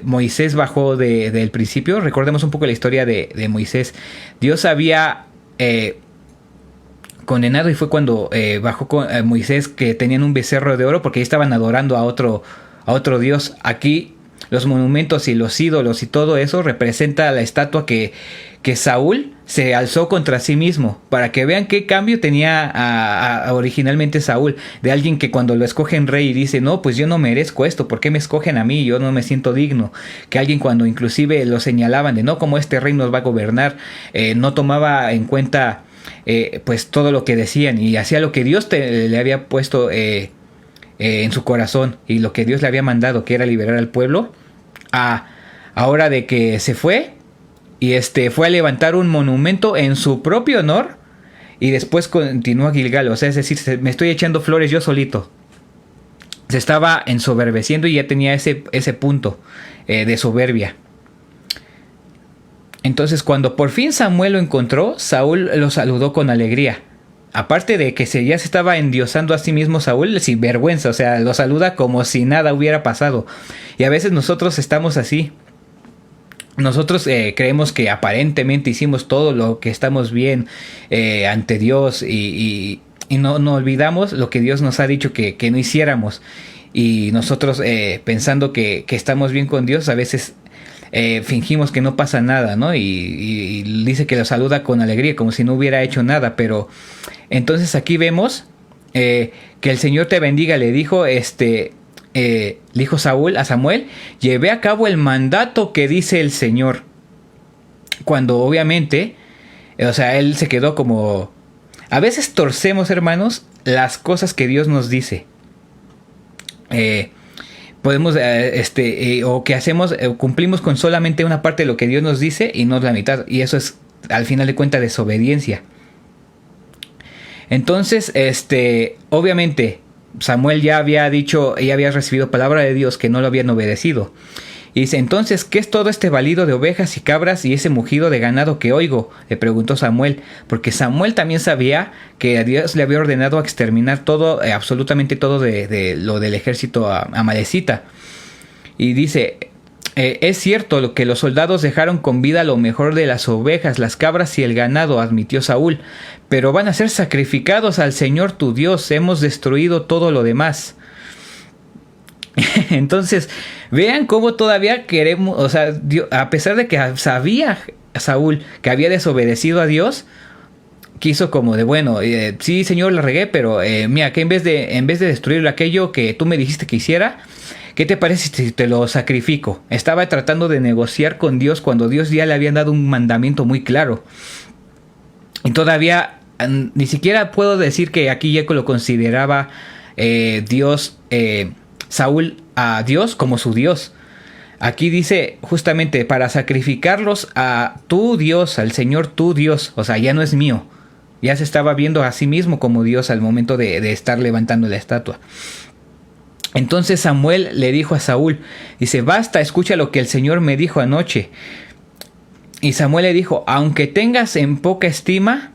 Moisés bajó del principio? Recordemos un poco la historia de Moisés. Dios había condenado, y fue cuando bajó con Moisés, que tenían un becerro de oro porque estaban adorando a otro Dios. Aquí los monumentos y los ídolos y todo eso representa la estatua que Saúl se alzó contra sí mismo, para que vean qué cambio tenía originalmente Saúl, de alguien que cuando lo escogen rey y dice: no, pues yo no merezco esto, ¿por qué me escogen a mí? Yo no me siento digno. Que alguien cuando inclusive lo señalaban de no, como este rey nos va a gobernar, no tomaba en cuenta pues todo lo que decían, y hacía lo que Dios le había puesto en su corazón, y lo que Dios le había mandado, que era liberar al pueblo. Ahora de que se fue y fue a levantar un monumento en su propio honor, y después continuó a Gilgal. O sea, es decir, me estoy echando flores yo solito. Se estaba ensoberbeciendo y ya tenía ese punto de soberbia. Entonces, cuando por fin Samuel lo encontró, Saúl lo saludó con alegría. Aparte de que ya se estaba endiosando a sí mismo Saúl, sin vergüenza, o sea, lo saluda como si nada hubiera pasado. Y a veces nosotros estamos así. Nosotros creemos que aparentemente hicimos todo lo que estamos bien ante Dios, y no olvidamos lo que Dios nos ha dicho que no hiciéramos. Y nosotros pensando que estamos bien con Dios, a veces fingimos que no pasa nada, ¿no? Y dice que lo saluda con alegría, como si no hubiera hecho nada. Pero entonces aquí vemos que el Señor te bendiga, le dijo dijo Saúl a Samuel: llevé a cabo el mandato que dice el Señor. Cuando obviamente, o sea, él se quedó como... A veces torcemos, hermanos, las cosas que Dios nos dice. Podemos, o que hacemos, cumplimos con solamente una parte de lo que Dios nos dice y no la mitad. Y eso es, al final de cuentas, desobediencia. Entonces, obviamente, Samuel ya había dicho, ya había recibido palabra de Dios que no lo habían obedecido. Y dice, entonces, ¿qué es todo este balido de ovejas y cabras y ese mugido de ganado que oigo? Le preguntó Samuel, porque Samuel también sabía que Dios le había ordenado exterminar todo, absolutamente todo de lo del ejército amalecita. Y dice, es cierto lo que los soldados dejaron con vida lo mejor de las ovejas, las cabras y el ganado, admitió Saúl, pero van a ser sacrificados al Señor tu Dios, hemos destruido todo lo demás. Entonces, vean cómo todavía queremos, o sea, Dios, a pesar de que sabía Saúl que había desobedecido a Dios, quiso como de, bueno, sí, Señor, la regué, pero mira, que en vez de destruir aquello que tú me dijiste que hiciera, ¿qué te parece si te lo sacrifico? Estaba tratando de negociar con Dios cuando Dios ya le había dado un mandamiento muy claro. Y todavía ni siquiera puedo decir que aquí ya lo consideraba Dios, Saúl a Dios como su Dios. Aquí dice justamente para sacrificarlos a tu Dios, al Señor tu Dios. O sea, ya no es mío. Ya se estaba viendo a sí mismo como Dios al momento de estar levantando la estatua. Entonces Samuel le dijo a Saúl, dice, basta, escucha lo que el Señor me dijo anoche. Y Samuel le dijo, aunque te tengas en poca estima,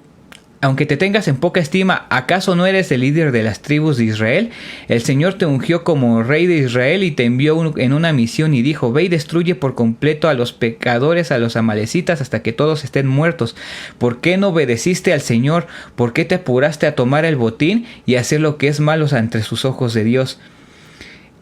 ¿acaso no eres el líder de las tribus de Israel? El Señor te ungió como rey de Israel y te envió en una misión y dijo, ve y destruye por completo a los pecadores, a los amalecitas, hasta que todos estén muertos. ¿Por qué no obedeciste al Señor? ¿Por qué te apuraste a tomar el botín y hacer lo que es malo ante sus ojos de Dios?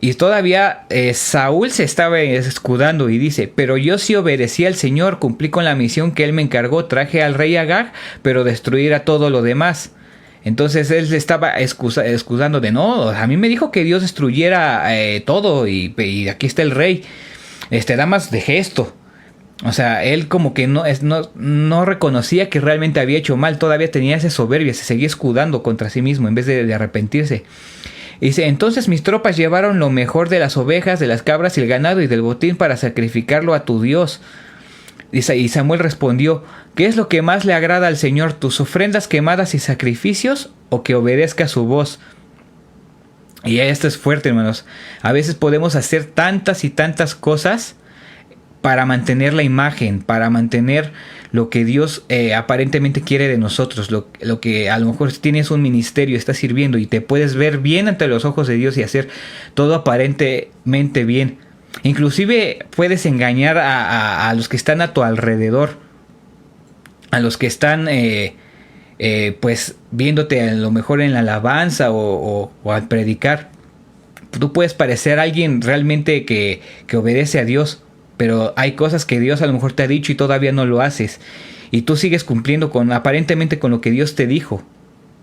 Y todavía Saúl se estaba escudando y dice, pero yo sí obedecí al Señor, cumplí con la misión que él me encargó, traje al rey Agag, pero destruir a todo lo demás. Entonces él se estaba excusando de, no, a mí me dijo que Dios destruyera todo y aquí está el rey. Nada más dejé esto. O sea, él como que no reconocía que realmente había hecho mal, todavía tenía esa soberbia, se seguía escudando contra sí mismo en vez de arrepentirse. Dice, entonces mis tropas llevaron lo mejor de las ovejas, de las cabras y el ganado y del botín para sacrificarlo a tu Dios. Dice, y Samuel respondió, ¿qué es lo que más le agrada al Señor, tus ofrendas quemadas y sacrificios o que obedezca su voz? Y esto es fuerte, hermanos. A veces podemos hacer tantas y tantas cosas para mantener la imagen, para mantener lo que Dios aparentemente quiere de nosotros, lo que a lo mejor tienes un ministerio, estás sirviendo y te puedes ver bien ante los ojos de Dios y hacer todo aparentemente bien. Inclusive puedes engañar a los que están a tu alrededor, a los que están pues viéndote a lo mejor en la alabanza o al predicar. Tú puedes parecer alguien realmente que obedece a Dios, pero hay cosas que Dios a lo mejor te ha dicho y todavía no lo haces. Y tú sigues cumpliendo aparentemente con lo que Dios te dijo.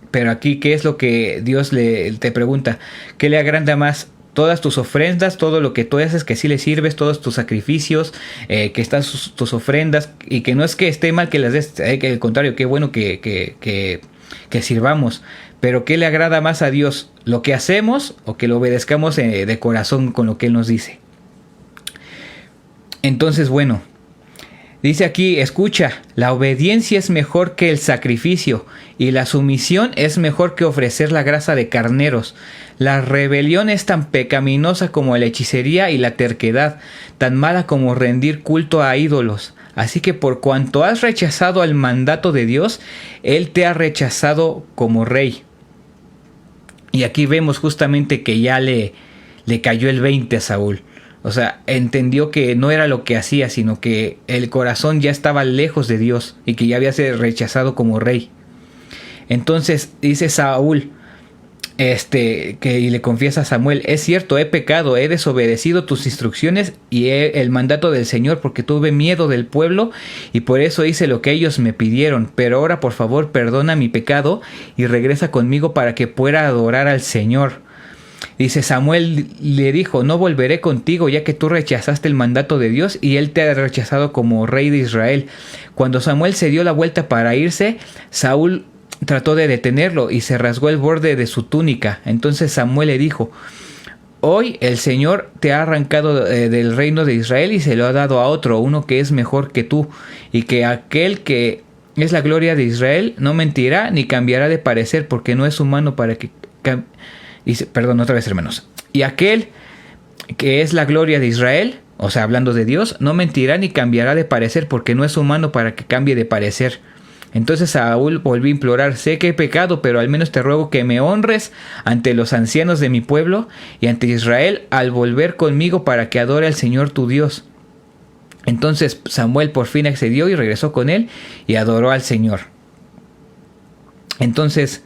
Pero aquí, ¿qué es lo que Dios te pregunta? ¿Qué le agrada más? Todas tus ofrendas, todo lo que tú haces, que sí le sirves, todos tus sacrificios, que están tus ofrendas. Y que no es que esté mal que las des, que al contrario, qué bueno que sirvamos. Pero ¿qué le agrada más a Dios? ¿Lo que hacemos o que lo obedezcamos de corazón con lo que Él nos dice? Entonces, bueno, dice aquí, escucha, la obediencia es mejor que el sacrificio y la sumisión es mejor que ofrecer la grasa de carneros. La rebelión es tan pecaminosa como la hechicería y la terquedad, tan mala como rendir culto a ídolos. Así que por cuanto has rechazado al mandato de Dios, Él te ha rechazado como rey. Y aquí vemos justamente que ya le cayó el 20 a Saúl. O sea, entendió que no era lo que hacía, sino que el corazón ya estaba lejos de Dios y que ya había sido rechazado como rey. Entonces dice Saúl, y le confiesa a Samuel, es cierto, he pecado, he desobedecido tus instrucciones y el mandato del Señor porque tuve miedo del pueblo y por eso hice lo que ellos me pidieron. Pero ahora por favor perdona mi pecado y regresa conmigo para que pueda adorar al Señor. Dice, Samuel le dijo, no volveré contigo ya que tú rechazaste el mandato de Dios y él te ha rechazado como rey de Israel. Cuando Samuel se dio la vuelta para irse, Saúl trató de detenerlo y se rasgó el borde de su túnica. Entonces Samuel le dijo, hoy el Señor te ha arrancado del reino de Israel y se lo ha dado a otro, uno que es mejor que tú, y que aquel que es la gloria de Israel no mentirá ni cambiará de parecer porque no es humano para que... Perdón, otra vez, hermanos. Y aquel que es la gloria de Israel o sea, hablando de Dios, no mentirá ni cambiará de parecer, porque no es humano para que cambie de parecer. Entonces Saúl volvió a implorar: sé que he pecado, pero al menos te ruego que me honres ante los ancianos de mi pueblo y ante Israel al volver conmigo para que adore al Señor tu Dios. Entonces Samuel por fin accedió y regresó con él y adoró al Señor. Entonces,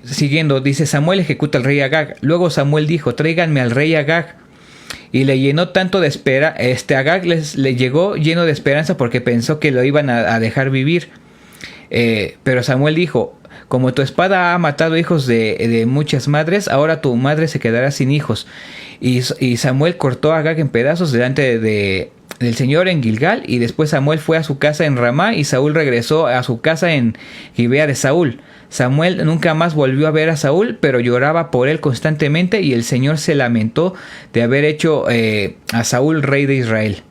siguiendo, dice: Samuel ejecuta al rey Agag. Luego Samuel dijo: tráiganme al rey Agag. Y le llenó tanto de esperanza, Agag le llegó lleno de esperanza porque pensó que lo iban a dejar vivir. Pero Samuel dijo: como tu espada ha matado hijos de muchas madres, ahora tu madre se quedará sin hijos. Y Samuel cortó a Agag en pedazos delante del Señor en Gilgal, y después Samuel fue a su casa en Ramá, y Saúl regresó a su casa en Gibea de Saúl. Samuel nunca más volvió a ver a Saúl, pero lloraba por él constantemente, y el Señor se lamentó de haber hecho a Saúl rey de Israel.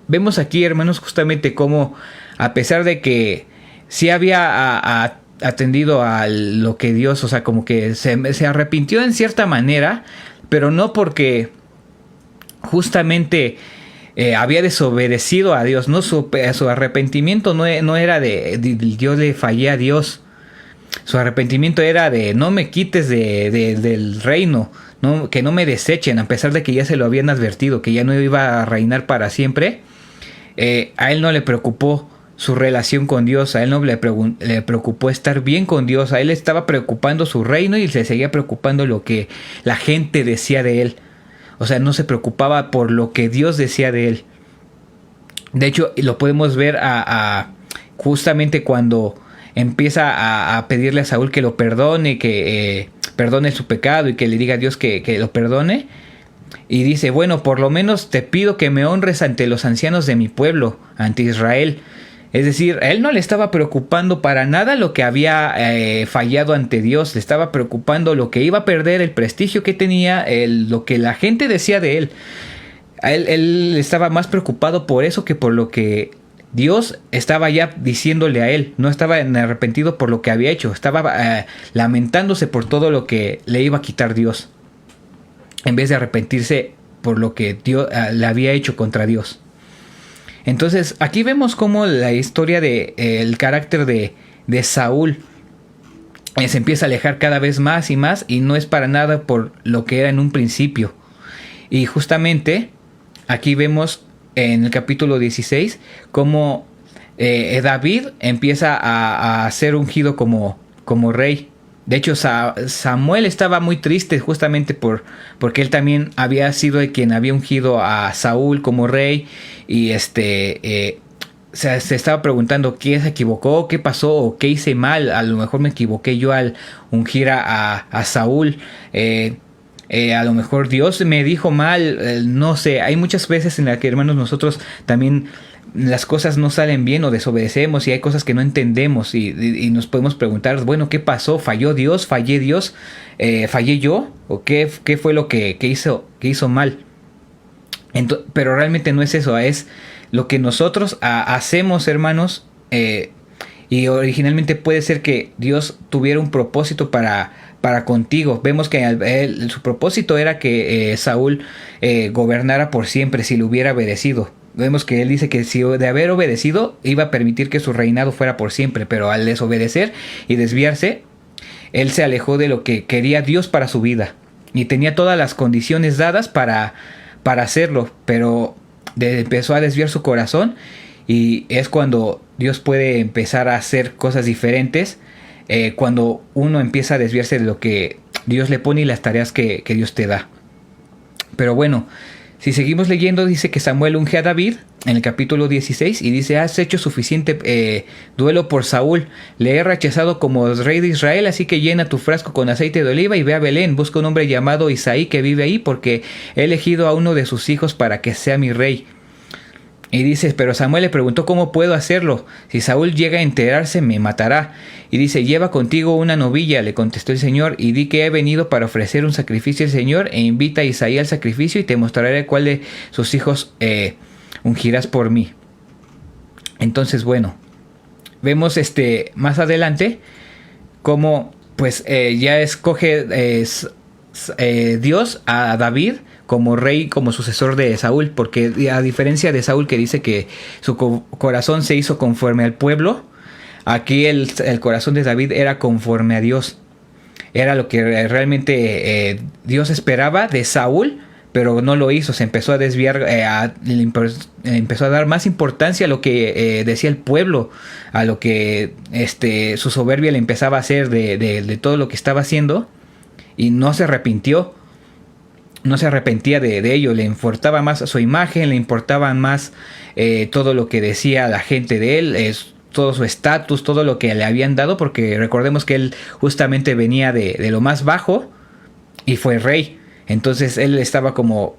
Vemos aquí, hermanos, justamente cómo, a pesar de que sí había atendido a lo que Dios, o sea, como que se arrepintió en cierta manera, pero no porque justamente había desobedecido a Dios, no, su arrepentimiento no era de yo le fallé a Dios. Su arrepentimiento era de: no me quites del reino, no, que no me desechen, a pesar de que ya se lo habían advertido, que ya no iba a reinar para siempre. A él no le preocupó su relación con Dios, a él no le preocupó estar bien con Dios, a él le estaba preocupando su reino y le seguía preocupando lo que la gente decía de él. O sea, no se preocupaba por lo que Dios decía de él. De hecho, lo podemos ver justamente cuando empieza a pedirle a Saúl que lo perdone, que perdone su pecado y que le diga a Dios que lo perdone. Y dice: bueno, por lo menos te pido que me honres ante los ancianos de mi pueblo, ante Israel. Es decir, a él no le estaba preocupando para nada lo que había fallado ante Dios. Le estaba preocupando lo que iba a perder, el prestigio que tenía, lo que la gente decía de él. Él estaba más preocupado por eso que por lo que Dios estaba ya diciéndole a él. No estaba arrepentido por lo que había hecho. Estaba lamentándose por todo lo que le iba a quitar Dios, en vez de arrepentirse por lo que Dios le había hecho contra Dios. Entonces aquí vemos cómo la historia el carácter de Saúl se empieza a alejar cada vez más y más, y no es para nada por lo que era en un principio. Y justamente aquí vemos en el capítulo 16 cómo David empieza a ser ungido como rey. De hecho, Samuel estaba muy triste justamente porque él también había sido el quien había ungido a Saúl como rey, y se estaba preguntando: ¿quién se equivocó? ¿Qué pasó? ¿O qué hice mal? A lo mejor me equivoqué yo al ungir a Saúl. A lo mejor Dios me dijo mal, no sé. Hay muchas veces en las que, hermanos, nosotros también las cosas no salen bien o desobedecemos, y hay cosas que no entendemos, y nos podemos preguntar: bueno, ¿qué pasó? ¿Falló Dios? ¿Fallé Dios? ¿Fallé yo? ¿O qué fue lo que hizo mal? Pero realmente no es eso, es lo que nosotros hacemos, hermanos. Y originalmente puede ser que Dios tuviera un propósito para contigo. Vemos que su propósito era que Saúl gobernara por siempre si lo hubiera obedecido. Vemos que él dice que si de haber obedecido iba a permitir que su reinado fuera por siempre, pero al desobedecer y desviarse, él se alejó de lo que quería Dios para su vida, y tenía todas las condiciones dadas para hacerlo, pero empezó a desviar su corazón, y es cuando Dios puede empezar a hacer cosas diferentes, cuando uno empieza a desviarse de lo que Dios le pone y las tareas que Dios te da. Pero bueno, si seguimos leyendo, dice que Samuel unge a David en el capítulo 16 y dice: has hecho suficiente duelo por Saúl, le he rechazado como rey de Israel, así que llena tu frasco con aceite de oliva y ve a Belén, busca un hombre llamado Isaí que vive ahí, porque he elegido a uno de sus hijos para que sea mi rey. Y dice: pero Samuel le preguntó: ¿cómo puedo hacerlo? Si Saúl llega a enterarse, me matará. Y dice: lleva contigo una novilla, le contestó el Señor, y di que he venido para ofrecer un sacrificio al Señor, e invita a Isaí al sacrificio, y te mostraré cuál de sus hijos ungirás por mí. Entonces, bueno, vemos más adelante cómo pues ya escoge Dios a David como rey, como sucesor de Saúl, porque a diferencia de Saúl, que dice que su corazón se hizo conforme al pueblo, aquí el corazón de David era conforme a Dios. Era lo que realmente Dios esperaba de Saúl, pero no lo hizo. Se empezó a desviar, empezó a dar más importancia a lo que decía el pueblo, a lo que su soberbia le empezaba a hacer de todo lo que estaba haciendo, y no se arrepintió. No se arrepentía de ello. Le importaba más su imagen, le importaban más todo lo que decía la gente de él, todo su estatus, todo lo que le habían dado, porque recordemos que él justamente venía de lo más bajo y fue rey. Entonces él estaba como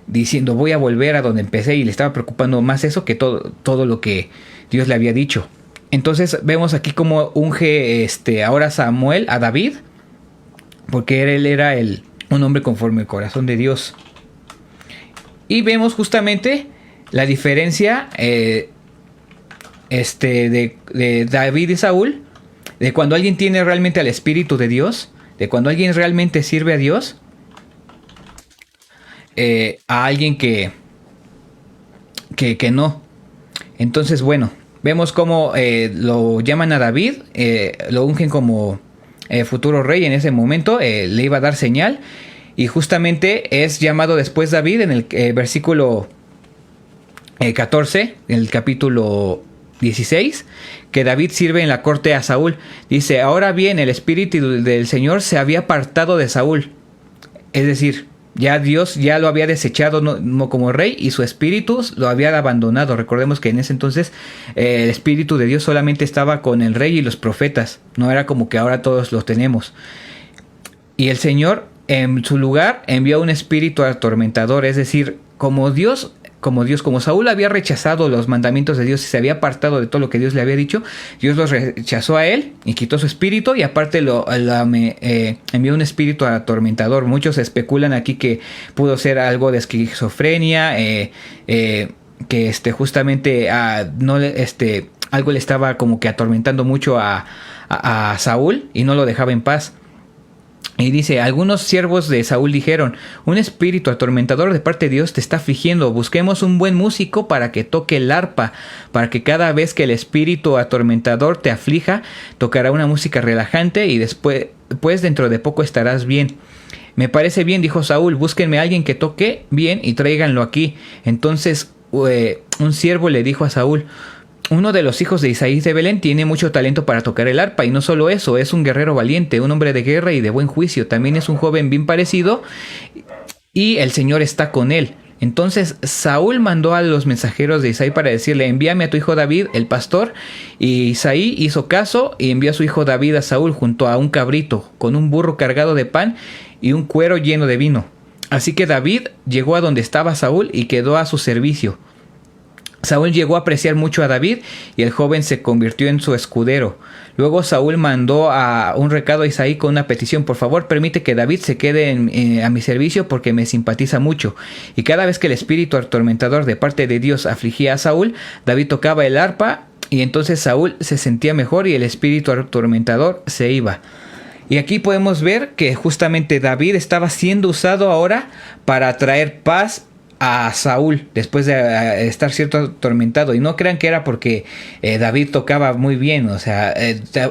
diciendo, voy a volver a donde empecé, y le estaba preocupando más eso que todo lo que Dios le había dicho. Entonces vemos aquí como unge ahora Samuel a David, porque él era un hombre conforme al corazón de Dios. Y vemos justamente la diferencia de David y Saúl, de cuando alguien tiene realmente al Espíritu de Dios, de cuando alguien realmente sirve a Dios, a alguien que no. Entonces, bueno, vemos cómo lo llaman a David, lo ungen como futuro rey en ese momento, le iba a dar señal, y justamente es llamado después David en el versículo 14, en el capítulo 16, que David sirve en la corte a Saúl. Dice, ahora bien, el Espíritu del Señor se había apartado de Saúl. Es decir, ya Dios ya lo había desechado no como rey, y su espíritu lo había abandonado. Recordemos que en ese entonces el Espíritu de Dios solamente estaba con el rey y los profetas. No era como que ahora todos los tenemos. Y el Señor en su lugar envió un espíritu atormentador. Es decir, como Saúl había rechazado los mandamientos de Dios y se había apartado de todo lo que Dios le había dicho, Dios los rechazó a él y quitó su espíritu, y aparte envió un espíritu atormentador. Muchos especulan aquí que pudo ser algo de esquizofrenia, que justamente algo le estaba como que atormentando mucho a Saúl y no lo dejaba en paz. Y dice, algunos siervos de Saúl dijeron, un espíritu atormentador de parte de Dios te está afligiendo. Busquemos un buen músico para que toque el arpa, para que cada vez que el espíritu atormentador te aflija, tocará una música relajante, y después, pues dentro de poco estarás bien. Me parece bien, dijo Saúl, búsquenme a alguien que toque bien y tráiganlo aquí. Entonces un siervo le dijo a Saúl, uno de los hijos de Isaí de Belén tiene mucho talento para tocar el arpa, y no solo eso, es un guerrero valiente, un hombre de guerra y de buen juicio. También es un joven bien parecido, y el Señor está con él. Entonces Saúl mandó a los mensajeros de Isaí para decirle, envíame a tu hijo David, el pastor. Y Isaí hizo caso y envió a su hijo David a Saúl junto a un cabrito, con un burro cargado de pan y un cuero lleno de vino. Así que David llegó a donde estaba Saúl y quedó a su servicio. Saúl llegó a apreciar mucho a David, y el joven se convirtió en su escudero. Luego Saúl mandó a un recado a Isaí con una petición: por favor, permite que David se quede a mi servicio, porque me simpatiza mucho. Y cada vez que el espíritu atormentador de parte de Dios afligía a Saúl, David tocaba el arpa, y entonces Saúl se sentía mejor y el espíritu atormentador se iba. Y aquí podemos ver que justamente David estaba siendo usado ahora para traer paz a Saúl después de estar cierto atormentado. Y no crean que era porque David tocaba muy bien. O sea,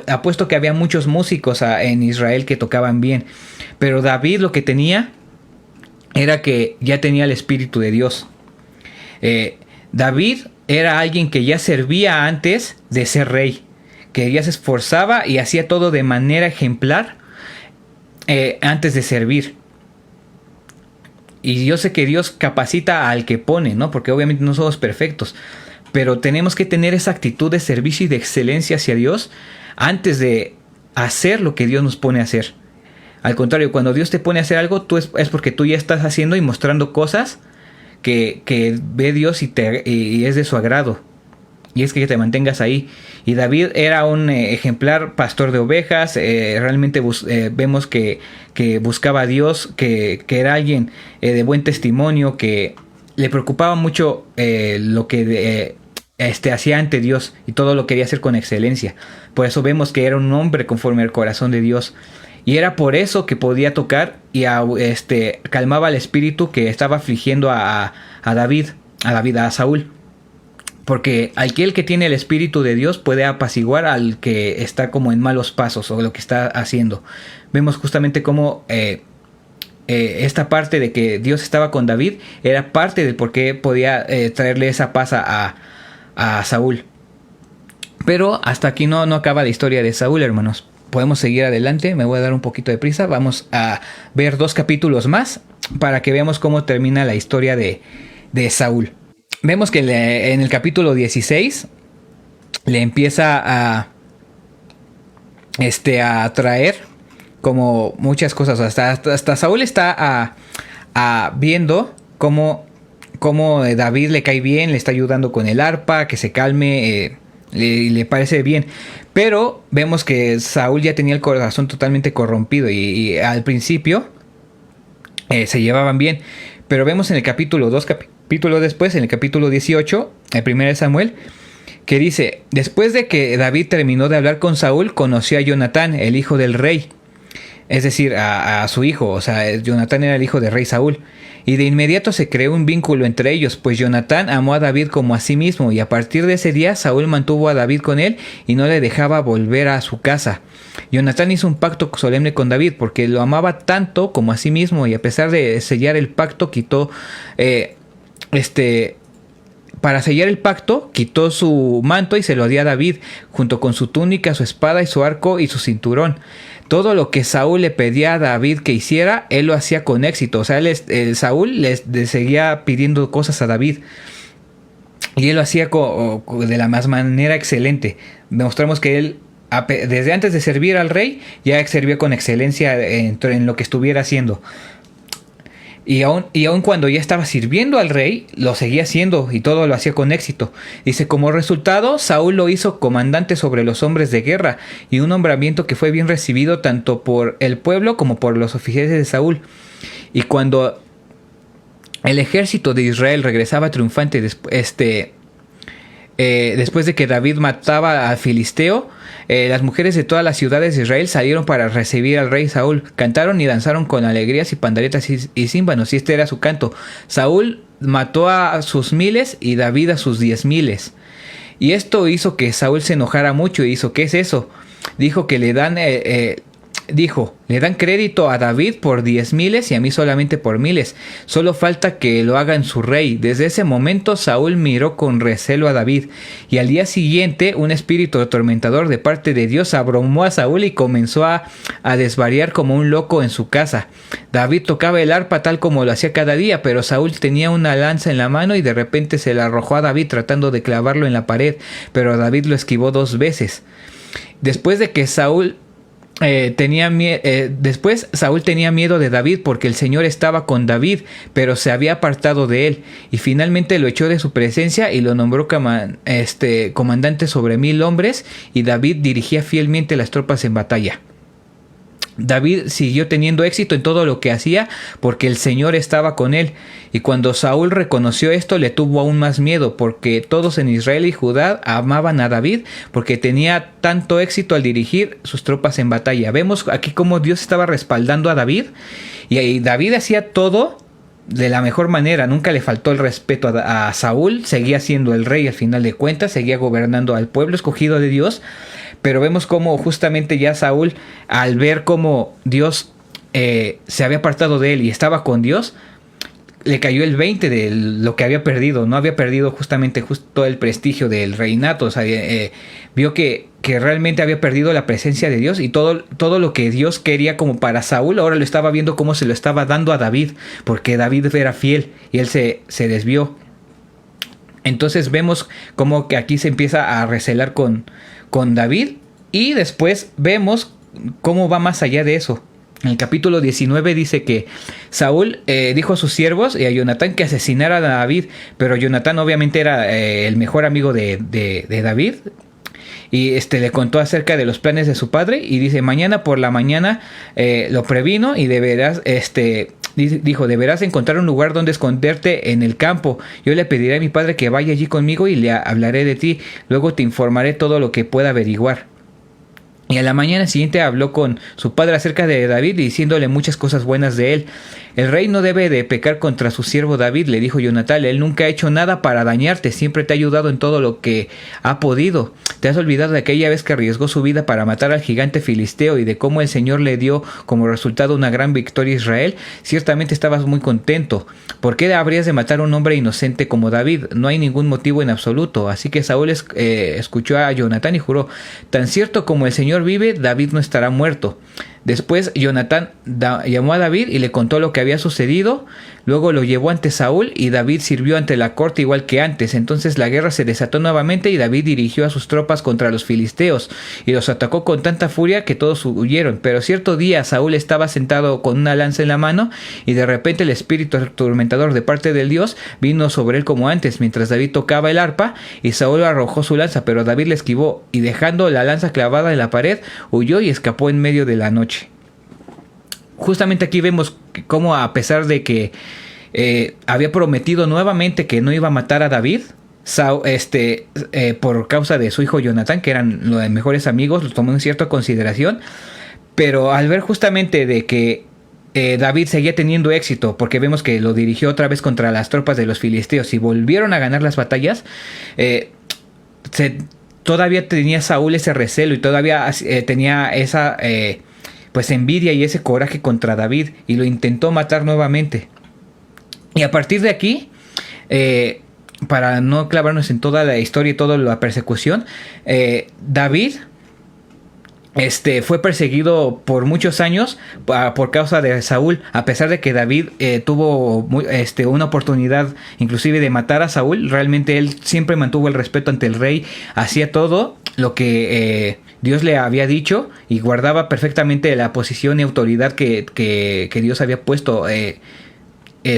apuesto que había muchos músicos en Israel que tocaban bien, pero David lo que tenía era que ya tenía el Espíritu de Dios. David era alguien que ya servía antes de ser rey, que ya se esforzaba y hacía todo de manera ejemplar antes de servir. Y yo sé que Dios capacita al que pone, ¿no? Porque obviamente no somos perfectos, pero tenemos que tener esa actitud de servicio y de excelencia hacia Dios antes de hacer lo que Dios nos pone a hacer. Al contrario, cuando Dios te pone a hacer algo, es porque tú ya estás haciendo y mostrando cosas que ve Dios y es de su agrado. Y es que te mantengas ahí. Y David era un ejemplar pastor de ovejas. Realmente vemos que buscaba a Dios, que era alguien de buen testimonio, que le preocupaba mucho lo que hacía ante Dios, y todo lo quería hacer con excelencia. Por eso vemos que era un hombre conforme al corazón de Dios. Y era por eso que podía tocar y calmaba al espíritu que estaba afligiendo a Saúl. Porque aquel que tiene el espíritu de Dios puede apaciguar al que está como en malos pasos o lo que está haciendo. Vemos justamente cómo esta parte de que Dios estaba con David era parte del por qué podía traerle esa paz a Saúl. Pero hasta aquí no acaba la historia de Saúl, hermanos. Podemos seguir adelante, me voy a dar un poquito de prisa. Vamos a ver 2 capítulos más para que veamos cómo termina la historia de Saúl. Vemos que en el capítulo 16 le empieza a traer como muchas cosas. Hasta Saúl está viendo cómo David le cae bien, le está ayudando con el arpa, que se calme, le parece bien. Pero vemos que Saúl ya tenía el corazón totalmente corrompido y al principio se llevaban bien. Pero vemos en el capítulo 2, capítulo después, en el capítulo 18, el 1 Samuel, que dice: después de que David terminó de hablar con Saúl, conoció a Jonatán, el hijo del rey. Es decir, a su hijo, o sea, Jonatán era el hijo del rey Saúl. Y de inmediato se creó un vínculo entre ellos, pues Jonatán amó a David como a sí mismo, y a partir de ese día Saúl mantuvo a David con él y no le dejaba volver a su casa. Jonatán hizo un pacto solemne con David porque lo amaba tanto como a sí mismo, y a pesar de sellar el pacto para sellar el pacto, quitó su manto y se lo dio a David, junto con su túnica, su espada y su arco y su cinturón. Todo lo que Saúl le pedía a David que hiciera, él lo hacía con éxito. O sea, Saúl le seguía pidiendo cosas a David. Y él lo hacía de la más manera excelente. Demostramos que él, desde antes de servir al rey, ya servía con excelencia en lo que estuviera haciendo. Y aun cuando ya estaba sirviendo al rey, lo seguía haciendo y todo lo hacía con éxito. Dice: como resultado, Saúl lo hizo comandante sobre los hombres de guerra, y un nombramiento que fue bien recibido tanto por el pueblo como por los oficiales de Saúl. Y cuando el ejército de Israel regresaba triunfante después de que David mataba al filisteo, las mujeres de todas las ciudades de Israel salieron para recibir al rey Saúl. Cantaron y danzaron con alegrías y panderetas y címbanos, y este era su canto: Saúl mató a sus 1000 y David a sus 10,000. Y esto hizo que Saúl se enojara mucho y hizo: ¿qué es eso? Dijo que le dan crédito a David por 10,000 y a mí solamente por 1,000. Solo falta que lo hagan su rey. Desde ese momento Saúl miró con recelo a David, y al día siguiente un espíritu atormentador de parte de Dios abrumó a Saúl y comenzó a desvariar como un loco en su casa. David tocaba el arpa tal como lo hacía cada día, pero Saúl tenía una lanza en la mano y de repente se la arrojó a David tratando de clavarlo en la pared, pero David lo esquivó 2 veces. Después Saúl tenía miedo de David porque el Señor estaba con David, pero se había apartado de él, y finalmente lo echó de su presencia y lo nombró comandante sobre 1000 hombres, y David dirigía fielmente las tropas en batalla. David siguió teniendo éxito en todo lo que hacía porque el Señor estaba con él, y cuando Saúl reconoció esto le tuvo aún más miedo, porque todos en Israel y Judá amaban a David porque tenía tanto éxito al dirigir sus tropas en batalla. Vemos aquí cómo Dios estaba respaldando a David, y David hacía todo de la mejor manera. Nunca le faltó el respeto a Saúl, seguía siendo el rey al final de cuentas, seguía gobernando al pueblo escogido de Dios. Pero vemos cómo justamente ya Saúl, al ver cómo Dios se había apartado de él y estaba con Dios, le cayó el 20 de lo que había perdido. No había perdido justo el prestigio del reinato. O sea, vio que realmente había perdido la presencia de Dios, y todo lo que Dios quería como para Saúl, ahora lo estaba viendo como se lo estaba dando a David, porque David era fiel y él se desvió. Entonces vemos como que aquí se empieza a recelar con David, y después vemos cómo va más allá de eso. En el capítulo 19 dice que Saúl dijo a sus siervos y a Jonatán que asesinaran a David, pero Jonatán obviamente era el mejor amigo de David, y le contó acerca de los planes de su padre, y dice: mañana por la mañana lo previno, y deberás deberás encontrar un lugar donde esconderte en el campo. Yo le pediré a mi padre que vaya allí conmigo y le hablaré de ti. Luego te informaré todo lo que pueda averiguar. Y a la mañana siguiente habló con su padre acerca de David, diciéndole muchas cosas buenas de él. El rey no debe de pecar contra su siervo David, le dijo Jonatán. Él nunca ha hecho nada para dañarte, siempre te ha ayudado en todo lo que ha podido. ¿Te has olvidado de aquella vez que arriesgó su vida para matar al gigante filisteo y de cómo el Señor le dio como resultado una gran victoria a Israel? Ciertamente estabas muy contento. ¿Por qué habrías de matar a un hombre inocente como David? No hay ningún motivo en absoluto. Así que Saúl escuchó a Jonatán y juró: tan cierto como el Señor vive, David no estará muerto. Después Jonatán llamó a David y le contó lo que había sucedido. Luego lo llevó ante Saúl y David sirvió ante la corte igual que antes. Entonces la guerra se desató nuevamente y David dirigió a sus tropas contra los filisteos y los atacó con tanta furia que todos huyeron. Pero cierto día Saúl estaba sentado con una lanza en la mano y de repente el espíritu atormentador de parte del Dios vino sobre él como antes, mientras David tocaba el arpa, y Saúl arrojó su lanza, pero David le esquivó y dejando la lanza clavada en la pared huyó y escapó en medio de la noche. Justamente aquí vemos cómo, a pesar de que había prometido nuevamente que no iba a matar a David, por causa de su hijo Jonatán, que eran los mejores amigos, los tomó en cierta consideración, pero al ver justamente de que David seguía teniendo éxito, porque vemos que lo dirigió otra vez contra las tropas de los filisteos y volvieron a ganar las batallas, todavía tenía Saúl ese recelo y todavía tenía esa pues envidia y ese coraje contra David, y lo intentó matar nuevamente. Y a partir de aquí, para no clavarnos en toda la historia y toda la persecución, David fue perseguido por muchos años por causa de Saúl, a pesar de que David tuvo una oportunidad inclusive de matar a Saúl. Realmente él siempre mantuvo el respeto ante el rey, hacía todo lo que Dios le había dicho y guardaba perfectamente la posición y autoridad que Dios había puesto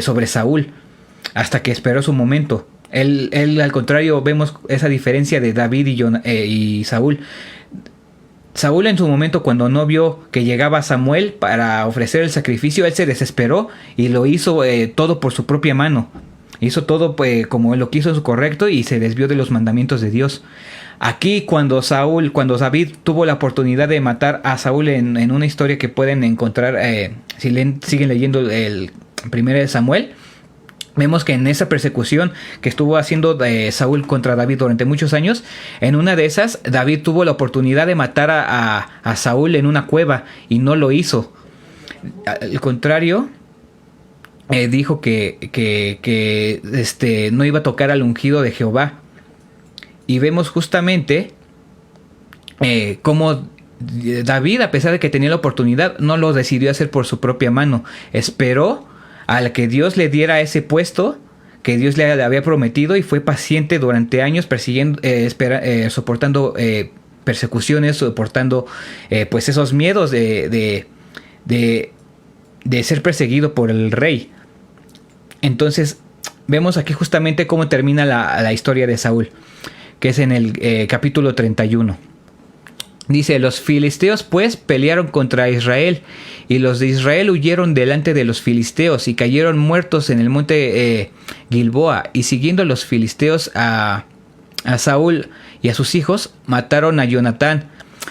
sobre Saúl, hasta que esperó su momento. Él al contrario, vemos esa diferencia de David y Saúl. Saúl en su momento, cuando no vio que llegaba Samuel para ofrecer el sacrificio, él se desesperó y lo hizo todo por su propia mano. Hizo todo como él lo quiso, su correcto, y se desvió de los mandamientos de Dios. Aquí cuando David tuvo la oportunidad de matar a Saúl en una historia que pueden encontrar si siguen leyendo el primero de Samuel, vemos que en esa persecución que estuvo haciendo Saúl contra David durante muchos años, en una de esas David tuvo la oportunidad de matar a Saúl en una cueva y no lo hizo. Al contrario, dijo que no iba a tocar al ungido de Jehová. Y vemos justamente cómo David, a pesar de que tenía la oportunidad, no lo decidió hacer por su propia mano. Esperó a que Dios le diera ese puesto que Dios le había prometido y fue paciente durante años persiguiendo, soportando persecuciones, soportando pues esos miedos de ser perseguido por el rey. Entonces vemos aquí justamente cómo termina la historia de Saúl, que es en el capítulo 31. Dice: los filisteos pues pelearon contra Israel, y los de Israel huyeron delante de los filisteos y cayeron muertos en el monte Gilboa. Y siguiendo los filisteos a Saúl y a sus hijos, mataron a Jonatán,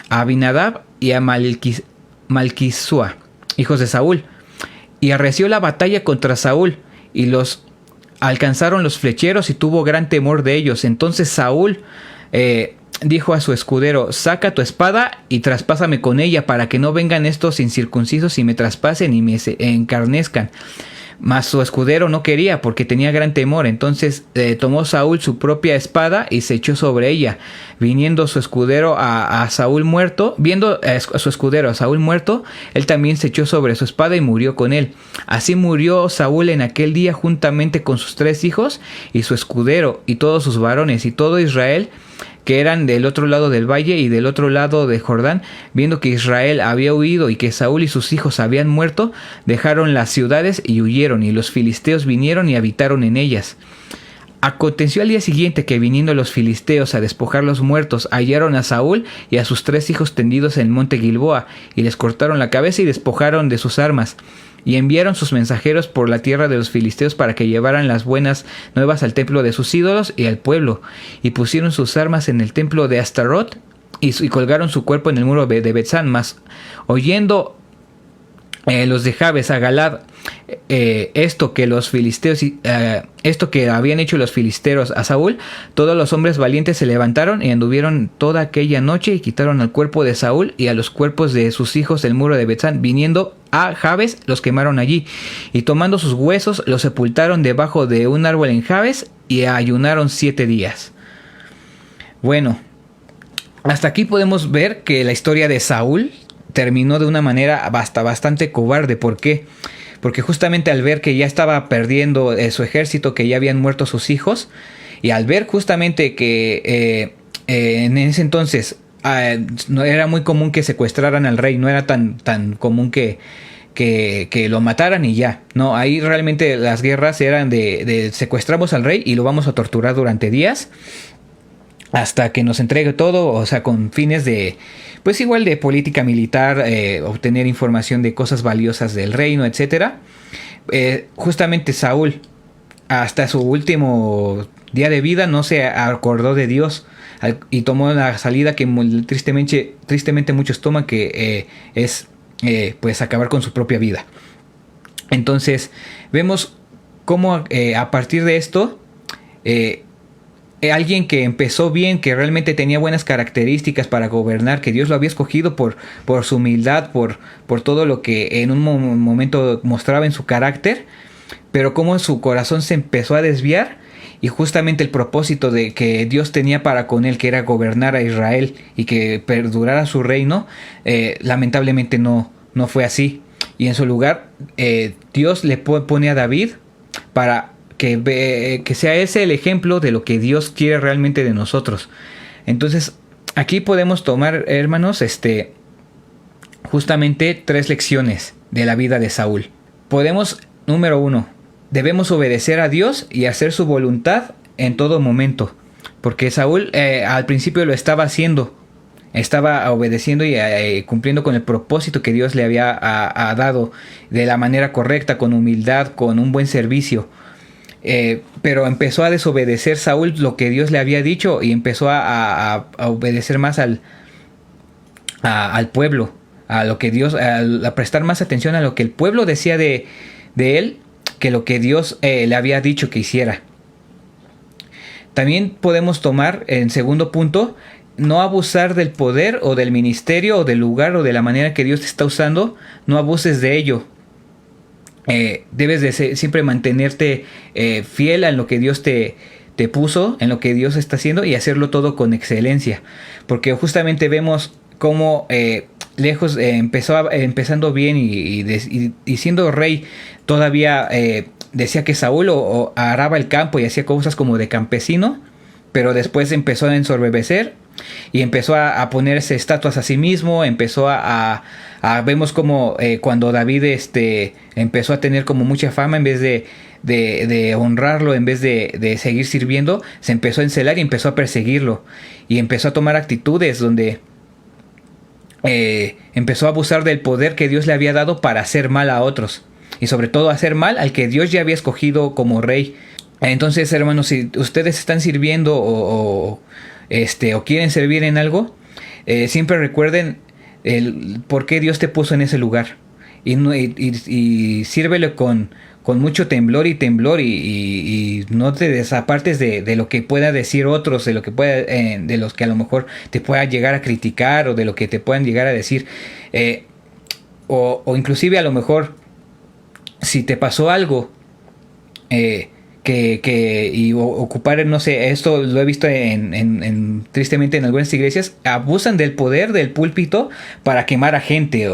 a Abinadab y a Malquisua, hijos de Saúl. Y arreció la batalla contra Saúl, y los alcanzaron los flecheros, y tuvo gran temor de ellos. Entonces Saúl dijo a su escudero: saca tu espada y traspásame con ella, para que no vengan estos incircuncisos y me traspasen y me encarnezcan. Mas su escudero no quería, porque tenía gran temor. Entonces tomó Saúl su propia espada y se echó sobre ella. Viniendo su escudero a Saúl muerto, viendo a su escudero a Saúl muerto, él también se echó sobre su espada y murió con él. Así murió Saúl en aquel día juntamente con sus 3 hijos y su escudero y todos sus varones, y todo Israel, que eran del otro lado del valle y del otro lado de Jordán, viendo que Israel había huido y que Saúl y sus hijos habían muerto, dejaron las ciudades y huyeron, y los filisteos vinieron y habitaron en ellas. Aconteció al día siguiente que, viniendo los filisteos a despojar los muertos, hallaron a Saúl y a sus 3 hijos tendidos en el monte Gilboa, y les cortaron la cabeza y despojaron de sus armas. Y enviaron sus mensajeros por la tierra de los filisteos para que llevaran las buenas nuevas al templo de sus ídolos y al pueblo. Y pusieron sus armas en el templo de Astarot y colgaron su cuerpo en el muro de Betzán. Mas oyendo los de Jabes a Galad esto que los filisteos esto que habían hecho los filisteos a Saúl, todos los hombres valientes se levantaron y anduvieron toda aquella noche y quitaron al cuerpo de Saúl y a los cuerpos de sus hijos del muro de Betzán. Viniendo a Jabes, los quemaron allí, y tomando sus huesos los sepultaron debajo de un árbol en Jabes, y ayunaron 7 días. Bueno, hasta aquí podemos ver que la historia de Saúl terminó de una manera bastante cobarde. ¿Por qué? Porque justamente al ver que ya estaba perdiendo su ejército, que ya habían muerto sus hijos, y al ver justamente que en ese entonces no era muy común que secuestraran al rey, no era tan común que lo mataran y ya. No, ahí realmente las guerras eran de secuestramos al rey y lo vamos a torturar durante días hasta que nos entregue todo, o sea, con fines de, pues igual de política militar, obtener información de cosas valiosas del reino, etcétera. Justamente Saúl, hasta su último día de vida, no se acordó de Dios y tomó la salida que tristemente muchos toman, que es pues acabar con su propia vida. Entonces vemos cómo a partir de esto alguien que empezó bien, que realmente tenía buenas características para gobernar, que Dios lo había escogido por su humildad, por todo lo que en un momento mostraba en su carácter, pero cómo su corazón se empezó a desviar, y justamente el propósito de que Dios tenía para con él, que era gobernar a Israel y que perdurara su reino, lamentablemente no fue así. Y en su lugar Dios le pone a David para que sea ese el ejemplo de lo que Dios quiere realmente de nosotros. Entonces aquí podemos tomar, hermanos, justamente 3 lecciones de la vida de Saúl. Número 1, debemos obedecer a Dios y hacer su voluntad en todo momento, porque Saúl al principio lo estaba haciendo, estaba obedeciendo y cumpliendo con el propósito que Dios le había dado de la manera correcta, con humildad, con un buen servicio. Pero empezó a desobedecer Saúl lo que Dios le había dicho, y empezó a obedecer más al pueblo, a lo que Dios, a prestar más atención a lo que el pueblo decía de él, que lo que Dios le había dicho que hiciera. También podemos tomar, en segundo punto, no abusar del poder o del ministerio o del lugar o de la manera que Dios te está usando. No abuses de ello. Debes de siempre mantenerte fiel a lo que Dios te puso, en lo que Dios está haciendo, y hacerlo todo con excelencia, porque justamente vemos cómo lejos empezando bien y siendo rey, todavía decía que Saúl o araba el campo y hacía cosas como de campesino, pero después empezó a ensorbecer y empezó a ponerse estatuas a sí mismo. Empezó vemos como cuando David empezó a tener como mucha fama, en vez de honrarlo, en vez de seguir sirviendo, se empezó a encelar y empezó a perseguirlo, y empezó a tomar actitudes donde empezó a abusar del poder que Dios le había dado para hacer mal a otros, y sobre todo hacer mal al que Dios ya había escogido como rey. Entonces, hermanos, si ustedes están sirviendo o quieren servir en algo, siempre recuerden por qué Dios te puso en ese lugar, y sírvelo con mucho temblor y no te desapartes de lo que pueda decir otros, de lo que pueda, de los que a lo mejor te pueda llegar a criticar, o de lo que te puedan llegar a decir, o inclusive a lo mejor si te pasó algo, y ocupar, no sé, esto lo he visto tristemente en algunas iglesias, abusan del poder del púlpito para quemar a gente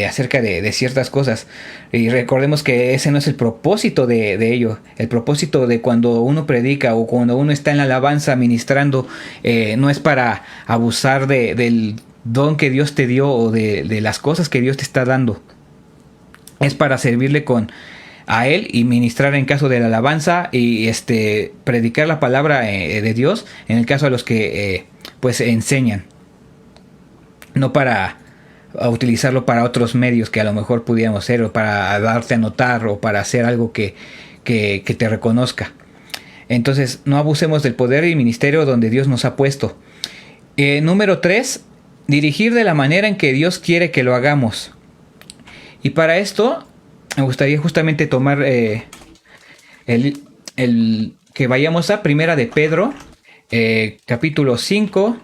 acerca de ciertas cosas, y recordemos que ese no es el propósito de ello. El propósito de cuando uno predica o cuando uno está en la alabanza ministrando, no es para abusar del don que Dios te dio o de las cosas que Dios te está dando. Es para servirle a Él y ministrar en caso de la alabanza, y predicar la palabra de Dios en el caso a los que pues enseñan, no para utilizarlo para otros medios que a lo mejor pudiéramos hacer, o para darte a notar, o para hacer algo que te reconozca. Entonces no abusemos del poder y ministerio donde Dios nos ha puesto. Número 3, dirigir de la manera en que Dios quiere que lo hagamos. Y para esto me gustaría justamente tomar que vayamos a Primera de Pedro, capítulo 5,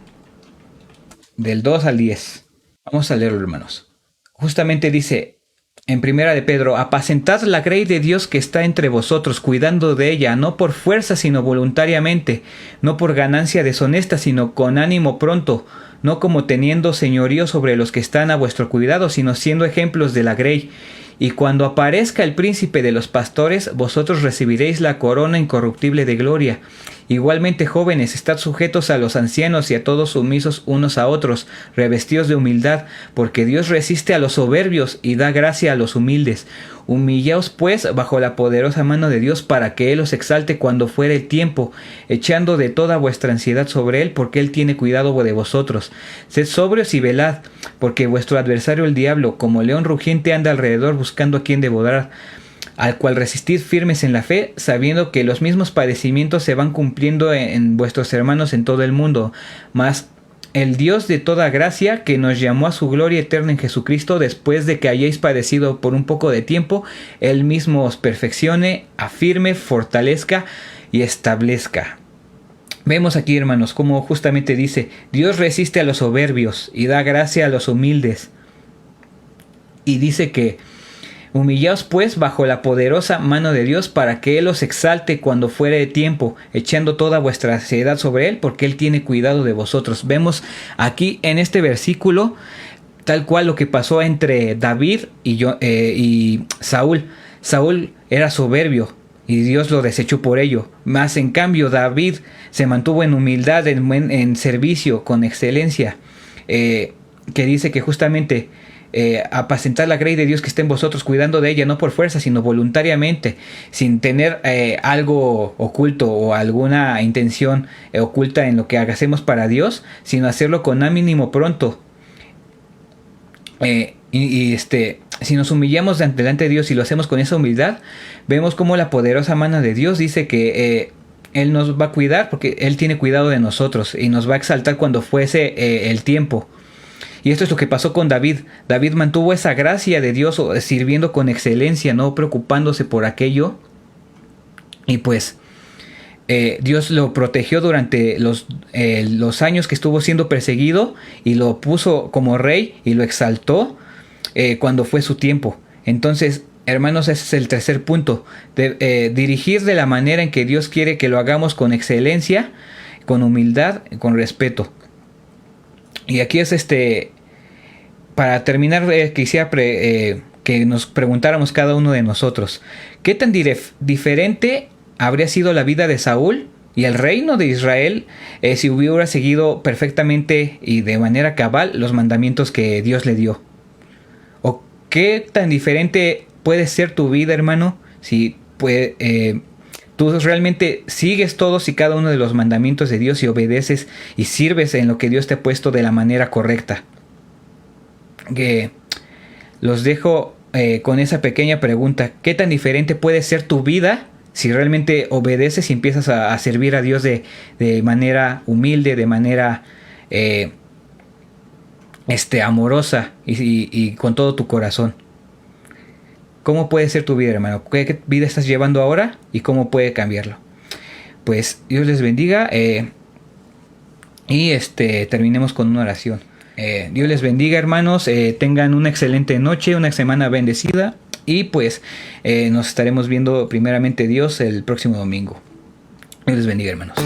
del 2 al 10. Vamos a leerlo, hermanos. Justamente dice en Primera de Pedro: apacentad la grey de Dios que está entre vosotros, cuidando de ella, no por fuerza, sino voluntariamente, no por ganancia deshonesta, sino con ánimo pronto, no como teniendo señorío sobre los que están a vuestro cuidado, sino siendo ejemplos de la grey. Y cuando aparezca el príncipe de los pastores, vosotros recibiréis la corona incorruptible de gloria. Igualmente, jóvenes, estad sujetos a los ancianos y a todos sumisos unos a otros, revestidos de humildad, porque Dios resiste a los soberbios y da gracia a los humildes. Humillaos pues bajo la poderosa mano de Dios, para que Él os exalte cuando fuere el tiempo, echando de toda vuestra ansiedad sobre Él, porque Él tiene cuidado de vosotros. Sed sobrios y velad, porque vuestro adversario el diablo, como león rugiente, anda alrededor buscando a quien devorar, al cual resistid firmes en la fe, sabiendo que los mismos padecimientos se van cumpliendo en vuestros hermanos en todo el mundo. Mas el Dios de toda gracia, que nos llamó a su gloria eterna en Jesucristo, después de que hayáis padecido por un poco de tiempo, Él mismo os perfeccione, afirme, fortalezca y establezca. Vemos aquí, hermanos, como justamente dice: Dios resiste a los soberbios y da gracia a los humildes. Y dice que humillaos pues bajo la poderosa mano de Dios, para que Él os exalte cuando fuere de tiempo, echando toda vuestra ansiedad sobre Él, porque Él tiene cuidado de vosotros. Vemos aquí en este versículo tal cual lo que pasó entre David y Saúl. Saúl era soberbio y Dios lo desechó por ello. Mas en cambio David se mantuvo en humildad, en servicio, con excelencia, que dice que justamente apacentar la grey de Dios que está en vosotros, cuidando de ella, no por fuerza, sino voluntariamente, sin tener algo oculto o alguna intención oculta en lo que hacemos para Dios, sino hacerlo con ánimo pronto. Si nos humillamos delante de Dios y lo hacemos con esa humildad, vemos como la poderosa mano de Dios dice que Él nos va a cuidar, porque Él tiene cuidado de nosotros y nos va a exaltar cuando fuese el tiempo. Y esto es lo que pasó con David. David mantuvo esa gracia de Dios, sirviendo con excelencia, no preocupándose por aquello. Y pues Dios lo protegió durante los años que estuvo siendo perseguido, y lo puso como rey y lo exaltó cuando fue su tiempo. Entonces, hermanos, ese es el tercer punto: dirigir de la manera en que Dios quiere que lo hagamos, con excelencia, con humildad, con respeto. Y aquí es para terminar, quisiera que nos preguntáramos cada uno de nosotros: ¿qué tan diferente habría sido la vida de Saúl y el reino de Israel si hubiera seguido perfectamente y de manera cabal los mandamientos que Dios le dio? ¿O qué tan diferente puede ser tu vida, hermano, si tú realmente sigues todos y cada uno de los mandamientos de Dios y obedeces y sirves en lo que Dios te ha puesto de la manera correcta? Que los dejo con esa pequeña pregunta: ¿qué tan diferente puede ser tu vida si realmente obedeces y empiezas a servir a Dios de manera humilde, de manera amorosa y con todo tu corazón? ¿Cómo puede ser tu vida, hermano? ¿Qué vida estás llevando ahora y cómo puede cambiarlo? Pues Dios les bendiga, y terminemos con una oración. Dios les bendiga, hermanos, tengan una excelente noche, una semana bendecida, y pues nos estaremos viendo primeramente Dios el próximo domingo. Dios les bendiga, hermanos.